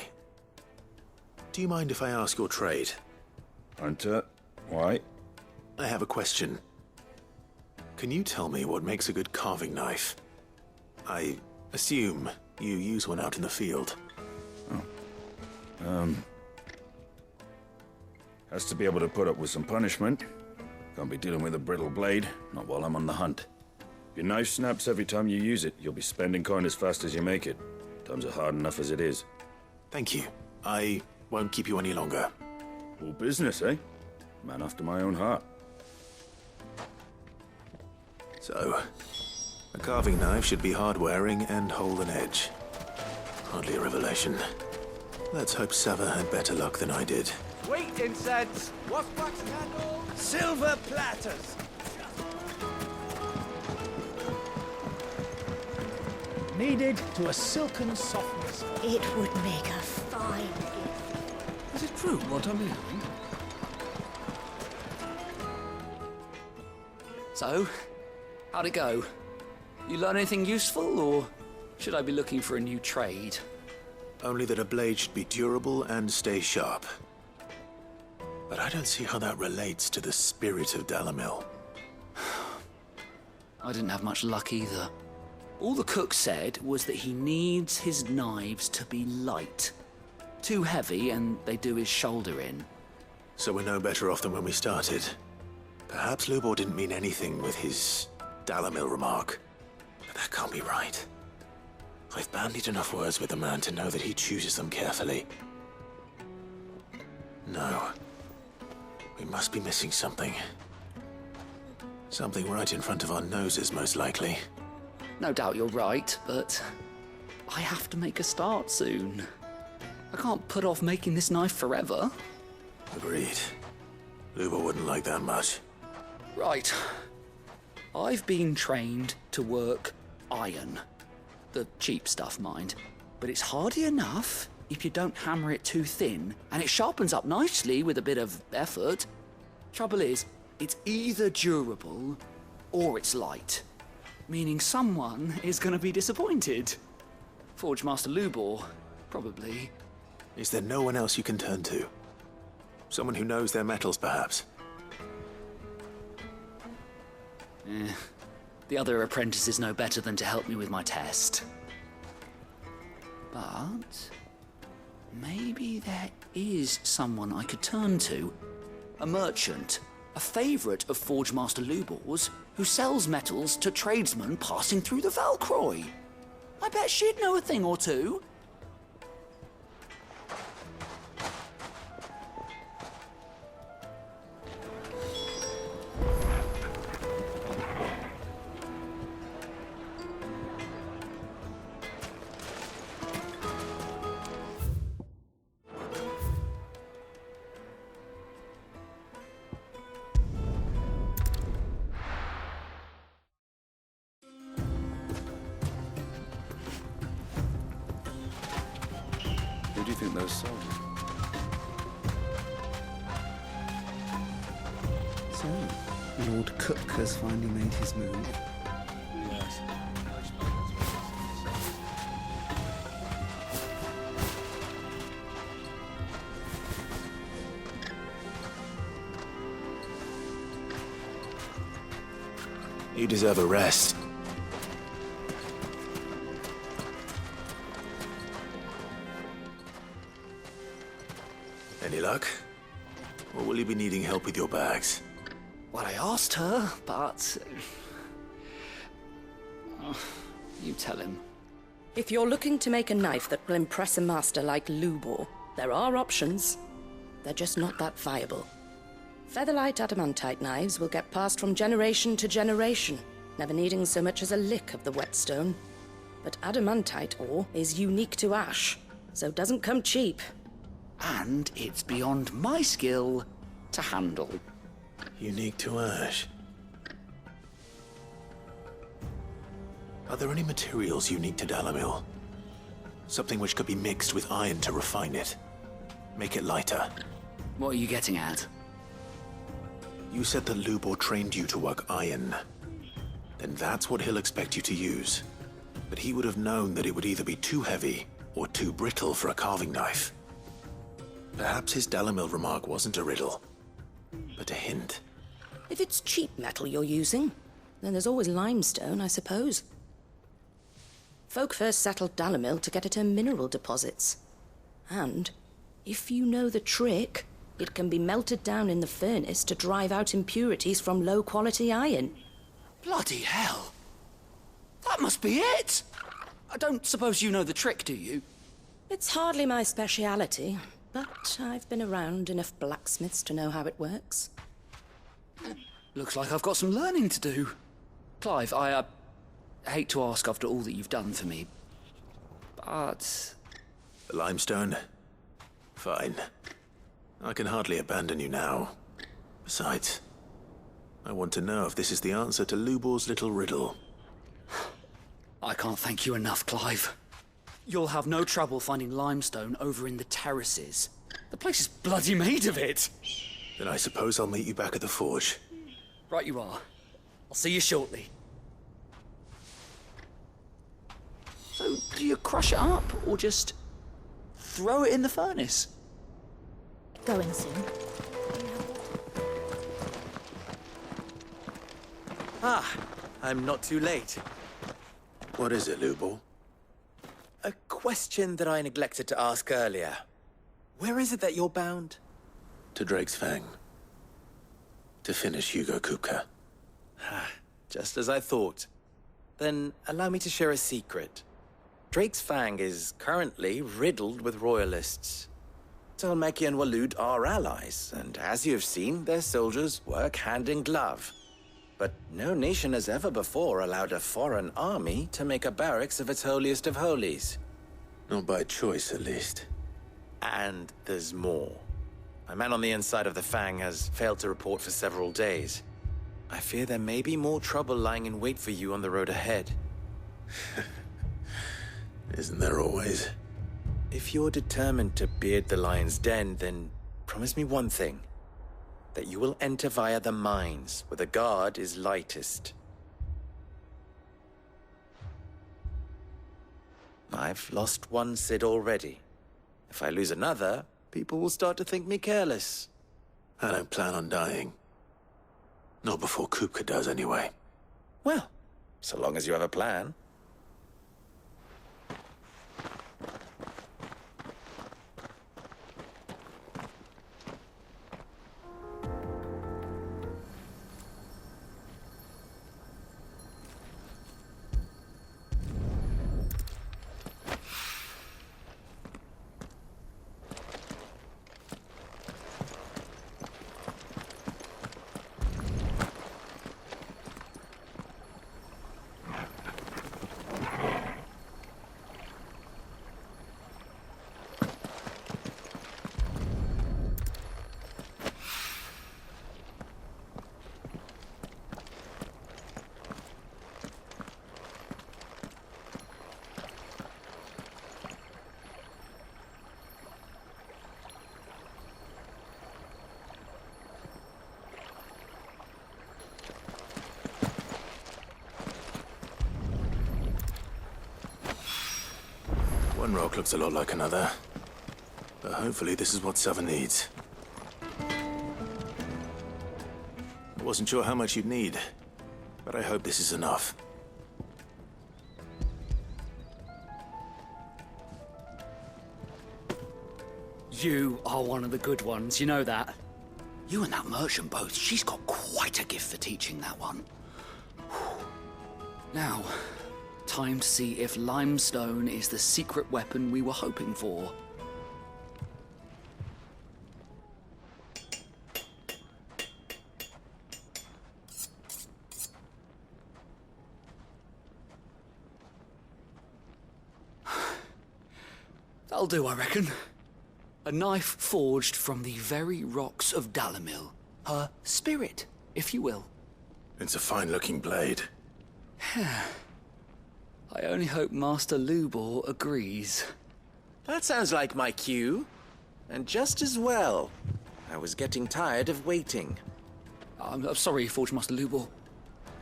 Do you mind if I ask your trade? Hunter, why? I have a question. Can you tell me what makes a good carving knife? I assume you use one out in the field. Has to be able to put up with some punishment. Can't be dealing with a brittle blade, not while I'm on the hunt. If your knife snaps every time you use it, you'll be spending coin as fast as you make it. Times are hard enough as it is. Thank you. I won't keep you any longer. All business, eh? Man after my own heart. So, a carving knife should be hard-wearing and hold an edge. Hardly a revelation. Let's hope Sava had better luck than I did. Wheat incense, wax candles, silver platters. Kneaded to a silken softness. It would make a fine gift. Is it true what I'm hearing? So, how'd it go? You learn anything useful, or should I be looking for a new trade? Only that a blade should be durable and stay sharp. But I don't see how that relates to the spirit of Dalamil. I didn't have much luck either. All the cook said was that he needs his knives to be light. Too heavy and they do his shoulder in. So we're no better off than when we started. Perhaps Lubor didn't mean anything with his Dalamil remark, but that can't be right. I've bandied enough words with the man to know that he chooses them carefully. No. We must be missing something. Something right in front of our noses, most likely. No doubt you're right, but I have to make a start soon. I can't put off making this knife forever. Agreed. Lubor wouldn't like that much. Right. I've been trained to work iron. The cheap stuff, mind. But it's hardy enough if you don't hammer it too thin, and it sharpens up nicely with a bit of effort. Trouble is, it's either durable or it's light, meaning someone is going to be disappointed. Forge Master Lubor, probably. Is there no one else you can turn to? Someone who knows their metals, perhaps? The other apprentices know better than to help me with my test. But maybe there is someone I could turn to. A merchant, a favourite of Forge Master Lubor's, who sells metals to tradesmen passing through the Valcroy. I bet she'd know a thing or two. Who do you think those sold? So, Lord Cook has finally made his move. Yes. You deserve a rest. Any luck? Or will you be needing help with your bags? Well, I asked her, but... you tell him. If you're looking to make a knife that will impress a master like Lubor, there are options. They're just not that viable. Featherlight adamantite knives will get passed from generation to generation, never needing so much as a lick of the whetstone. But adamantite ore is unique to ash, so doesn't come cheap. And it's beyond my skill to handle. Unique to ash. Are there any materials unique to Dalamil? Something which could be mixed with iron to refine it. Make it lighter. What are you getting at? You said that Lubor trained you to work iron. Then that's what he'll expect you to use. But he would have known that it would either be too heavy or too brittle for a carving knife. Perhaps his Dalamil remark wasn't a riddle, but a hint. If it's cheap metal you're using, then there's always limestone, I suppose. Folk first settled Dalamil to get at her mineral deposits. And, if you know the trick, it can be melted down in the furnace to drive out impurities from low-quality iron. Bloody hell! That must be it! I don't suppose you know the trick, do you? It's hardly my speciality, but I've been around enough blacksmiths to know how it works. Looks like I've got some learning to do. Clive, I hate to ask after all that you've done for me, but... The limestone? Fine. I can hardly abandon you now. Besides, I want to know if this is the answer to Lubor's little riddle. I can't thank you enough, Clive. You'll have no trouble finding limestone over in the terraces. The place is bloody made of it. Then I suppose I'll meet you back at the forge. Right you are. I'll see you shortly. So, do you crush it up, or just throw it in the furnace? Going soon. Ah, I'm not too late. What is it, Lubor? A question that I neglected to ask earlier. Where is it that you're bound? To Drake's Fang. To finish Hugo Kupka. Just as I thought. Then allow me to share a secret. Drake's Fang is currently riddled with royalists. Talmeki and Waloed are allies, and as you have seen, their soldiers work hand in glove. But no nation has ever before allowed a foreign army to make a barracks of its holiest of holies. Not by choice, at least. And there's more. A man on the inside of the Fang has failed to report for several days. I fear there may be more trouble lying in wait for you on the road ahead. Isn't there always? If you're determined to beard the lion's den, then promise me one thing. That you will enter via the mines, where the guard is lightest. I've lost one Cid already. If I lose another, people will start to think me careless. I don't plan on dying. Not before Kupka does, anyway. Well, so long as you have a plan. One rock looks a lot like another. But hopefully this is what Sava needs. I wasn't sure how much you'd need, but I hope this is enough. You are one of the good ones, you know that. You and that merchant both, she's got quite a gift for teaching that one. Now, time to see if limestone is the secret weapon we were hoping for. That'll do, I reckon. A knife forged from the very rocks of Dalamil. Her spirit, if you will. It's a fine-looking blade. I only hope Master Lubor agrees. That sounds like my cue. And just as well. I was getting tired of waiting. I'm sorry, Forge Master Lubor.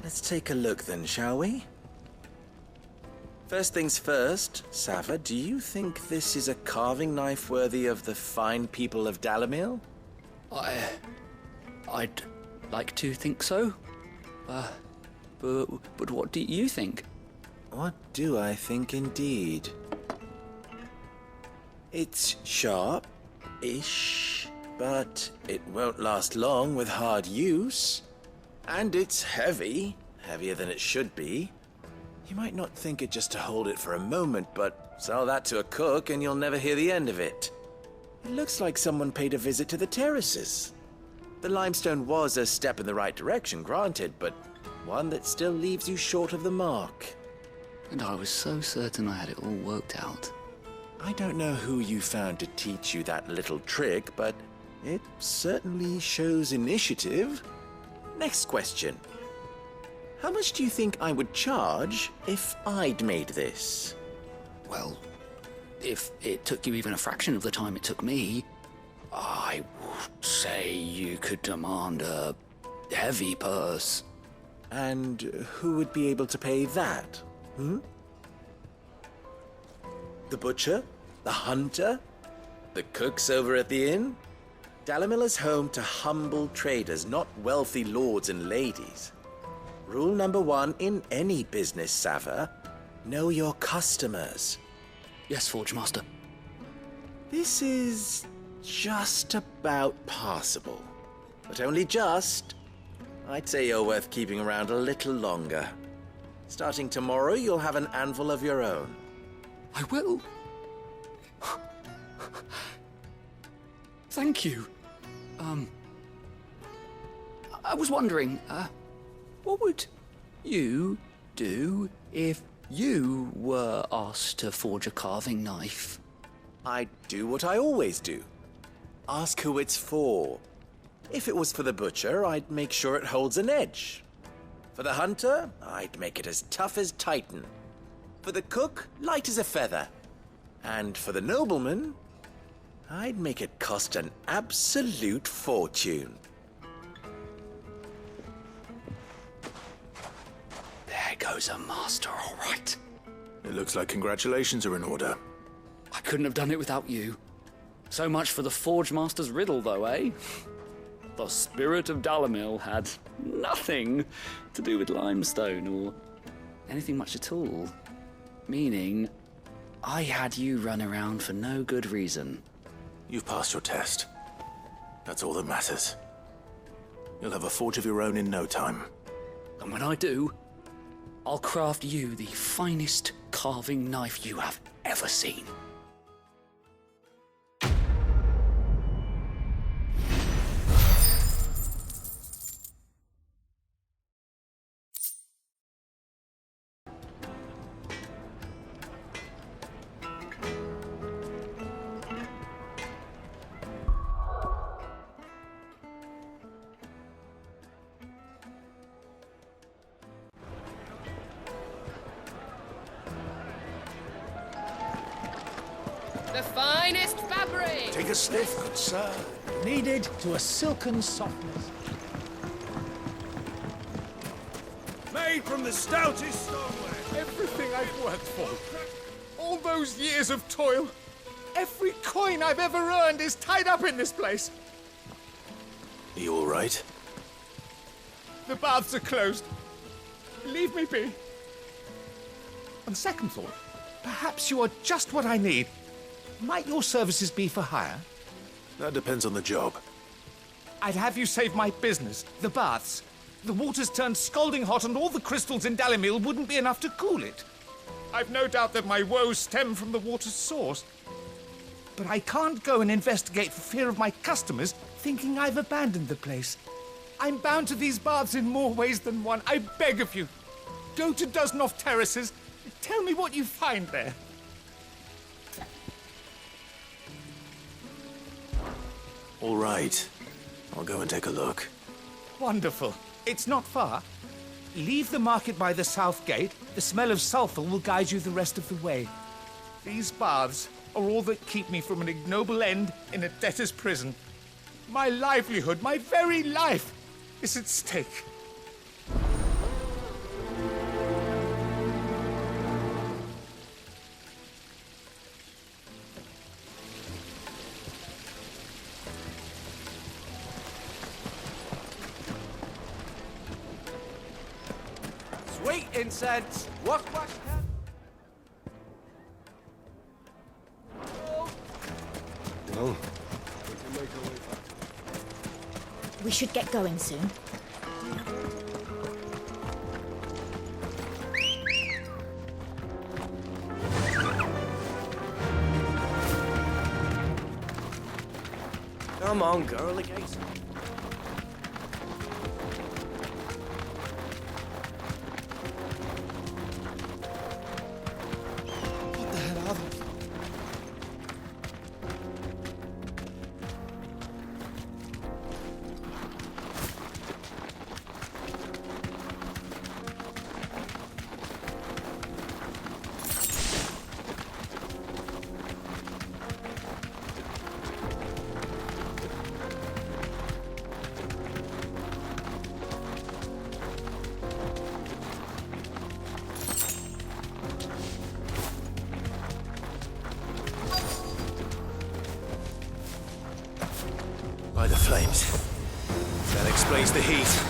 Let's take a look then, shall we? First things first, Sava, do you think this is a carving knife worthy of the fine people of Dalamil? I'd like to think so. But what do you think? What do I think indeed? It's sharp-ish, but it won't last long with hard use. And it's heavy, heavier than it should be. You might not think it just to hold it for a moment, but sell that to a cook and you'll never hear the end of it. It looks like someone paid a visit to the terraces. The limestone was a step in the right direction, granted, but one that still leaves you short of the mark. And I was so certain I had it all worked out. I don't know who you found to teach you that little trick, but it certainly shows initiative. Next question. How much do you think I would charge if I'd made this? Well, if it took you even a fraction of the time it took me, I would say you could demand a heavy purse. And who would be able to pay that? The butcher? The hunter? The cooks over at the inn? Dalamil is home to humble traders, not wealthy lords and ladies. Rule number 1 in any business, Sava. Know your customers. Yes, Forge Master. This is just about passable. But only just. I'd say you're worth keeping around a little longer. Starting tomorrow, you'll have an anvil of your own. I will. Thank you. I was wondering, what would you do if you were asked to forge a carving knife? I'd do what I always do. Ask who it's for. If it was for the butcher, I'd make sure it holds an edge. For the hunter, I'd make it as tough as Titan. For the cook, light as a feather. And for the nobleman, I'd make it cost an absolute fortune. There goes a master, all right. It looks like congratulations are in order. I couldn't have done it without you. So much for the Forge Master's riddle, though, eh? The spirit of Dalamil had nothing to do with limestone or anything much at all. Meaning, I had you run around for no good reason. You've passed your test. That's all that matters. You'll have a forge of your own in no time. And when I do, I'll craft you the finest carving knife you have ever seen. The finest fabric! Take a sniff, good sir. Kneaded to a silken softness. Made from the stoutest stoneware. Everything I've worked for. All those years of toil. Every coin I've ever earned is tied up in this place. Are you all right? The baths are closed. Leave me be. On second thought, perhaps you are just what I need. Might your services be for hire? That depends on the job. I'd have you save my business, the baths. The water's turned scalding hot and all the crystals in Dalamil wouldn't be enough to cool it. I've no doubt that my woes stem from the water's source. But I can't go and investigate for fear of my customers thinking I've abandoned the place. I'm bound to these baths in more ways than one. I beg of you. Go to Dusnoff Terraces. Tell me what you find there. All right. I'll go and take a look. Wonderful. It's not far. Leave the market by the south gate. The smell of sulphur will guide you the rest of the way. These baths are all that keep me from an ignoble end in a debtor's prison. My livelihood, my very life, is at stake. Sweet incense! Wash, wash, Well, We should get going soon. Come on, girly case. What the hell are those? by the flames. That explains the heat.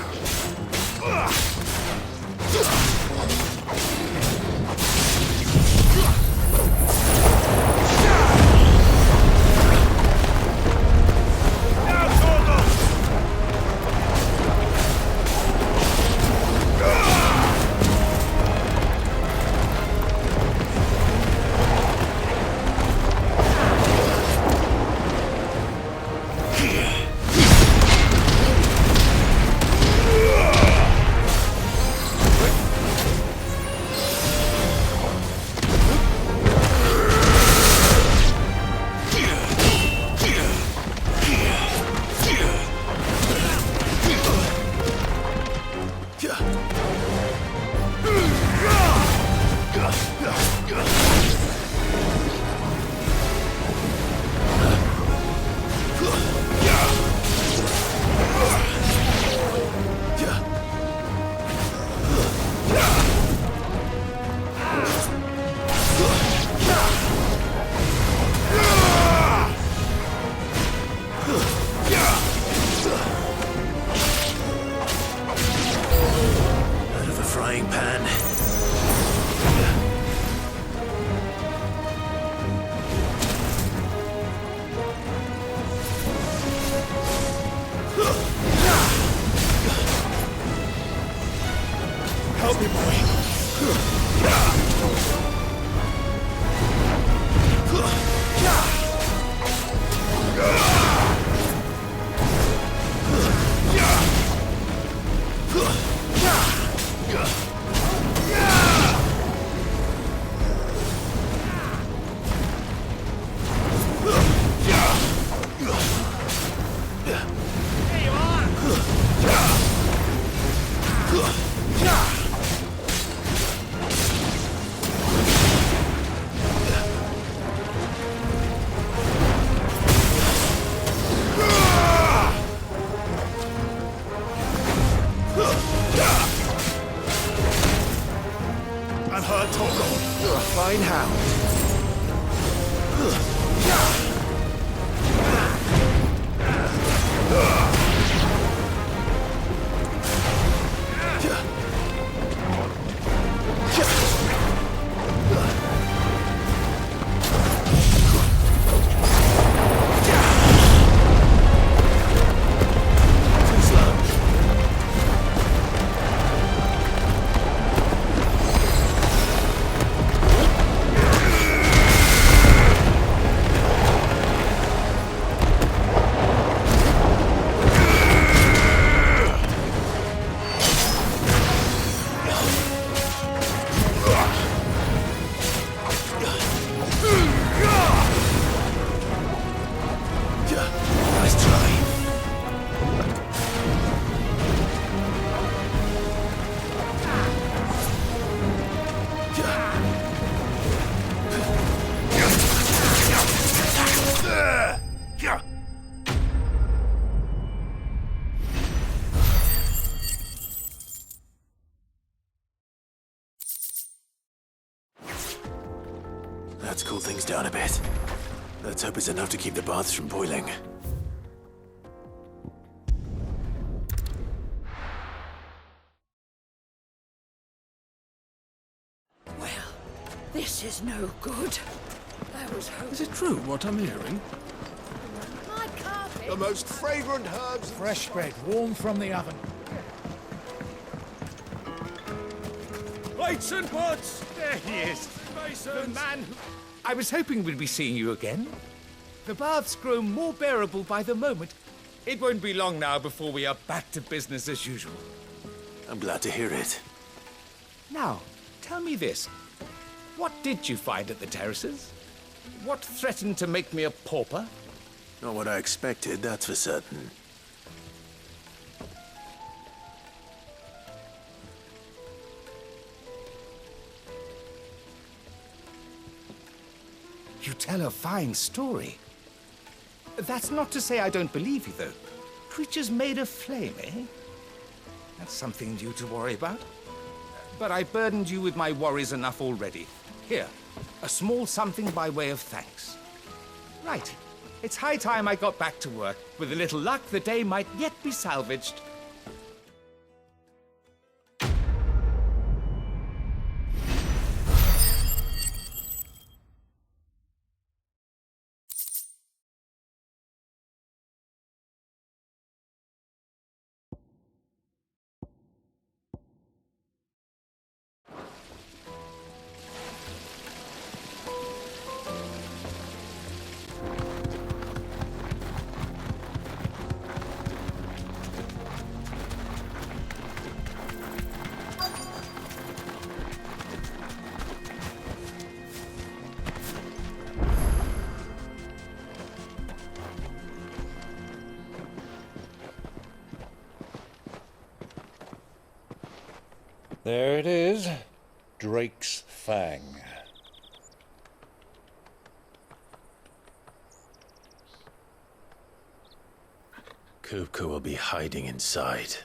That's cooled things down a bit. Let's hope it's enough to keep the baths from boiling. This is no good. I was hoping... Is it true what I'm hearing? My carpet! The most fragrant herbs... Fresh bread, warm from the oven. Plates and pots! There he is. Masons! The man who... I was hoping we'd be seeing you again. The baths grow more bearable by the moment. It won't be long now before we are back to business as usual. I'm glad to hear it. Now, tell me this. What did you find at the terraces? What threatened to make me a pauper? Not what I expected, that's for certain. You tell a fine story. That's not to say I don't believe you, though. Creatures made of flame, eh? That's something new to worry about. But I burdened you with my worries enough already. Here, a small something by way of thanks. Right. It's high time I got back to work. With a little luck, the day might yet be salvaged. There it is. Drake's Fang. Kupka will be hiding inside.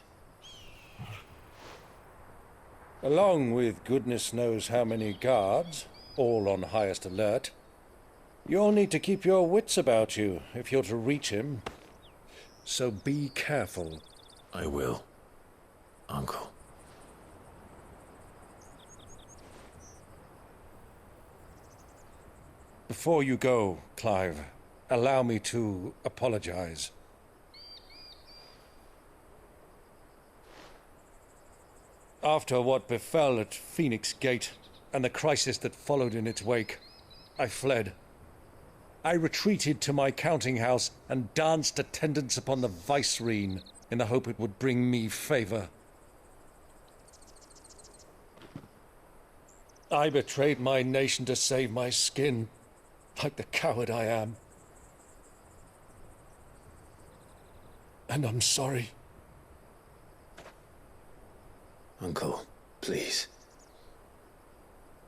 Along with goodness knows how many guards, all on highest alert. You'll need to keep your wits about you if you're to reach him. So be careful. I will, Uncle. Before you go, Clive, allow me to apologize. After what befell at Phoenix Gate and the crisis that followed in its wake, I fled. I retreated to my counting house and danced attendance upon the vice-reine in the hope it would bring me favor. I betrayed my nation to save my skin, like the coward I am. And I'm sorry. Uncle, please.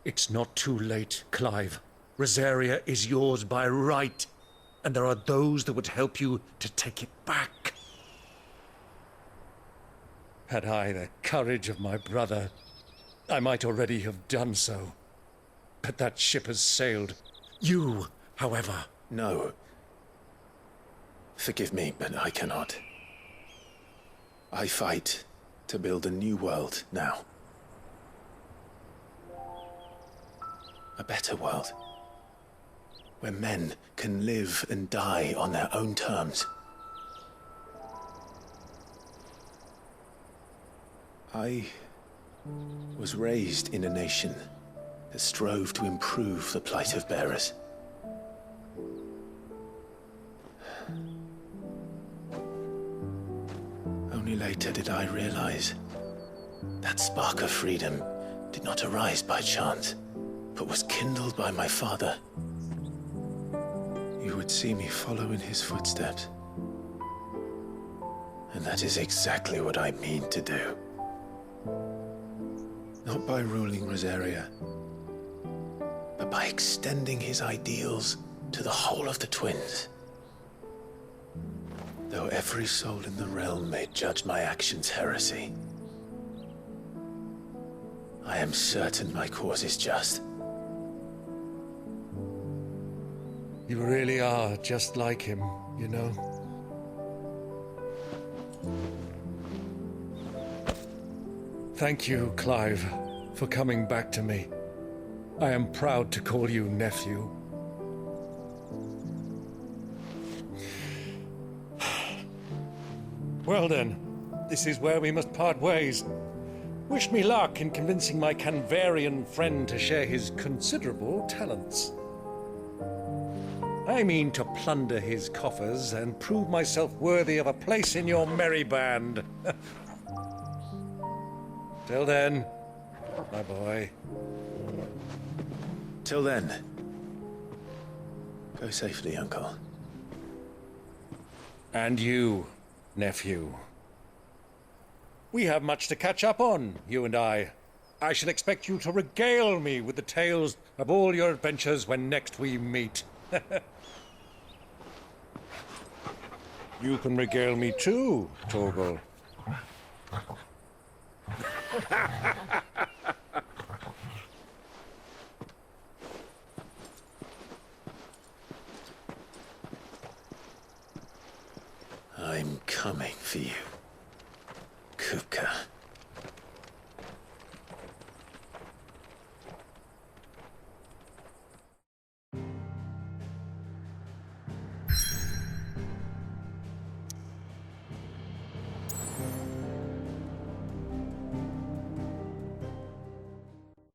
It's not too late, Clive. Rosaria is yours by right, and there are those that would help you to take it back. Had I the courage of my brother, I might already have done so. But that ship has sailed. You, however... No. Forgive me, but I cannot. I fight to build a new world now. A better world. Where men can live and die on their own terms. I was raised in a nation that strove to improve the plight of bearers. Only later did I realize that spark of freedom did not arise by chance, but was kindled by my father. You would see me follow in his footsteps. And that is exactly what I mean to do. Not by ruling Rosaria, but by extending his ideals to the whole of the twins. Though every soul in the realm may judge my actions heresy, I am certain my cause is just. You really are just like him, you know? Thank you, Clive, for coming back to me. I am proud to call you nephew. Well then, this is where we must part ways. Wish me luck in convincing my Canvarian friend to share his considerable talents. I mean to plunder his coffers and prove myself worthy of a place in your merry band. Till then, my boy. Till then, go safely, Uncle. And you, nephew. We have much to catch up on, you and I. I shall expect you to regale me with the tales of all your adventures when next we meet. You can regale me too, Torgal. I'm coming for you, Kupka.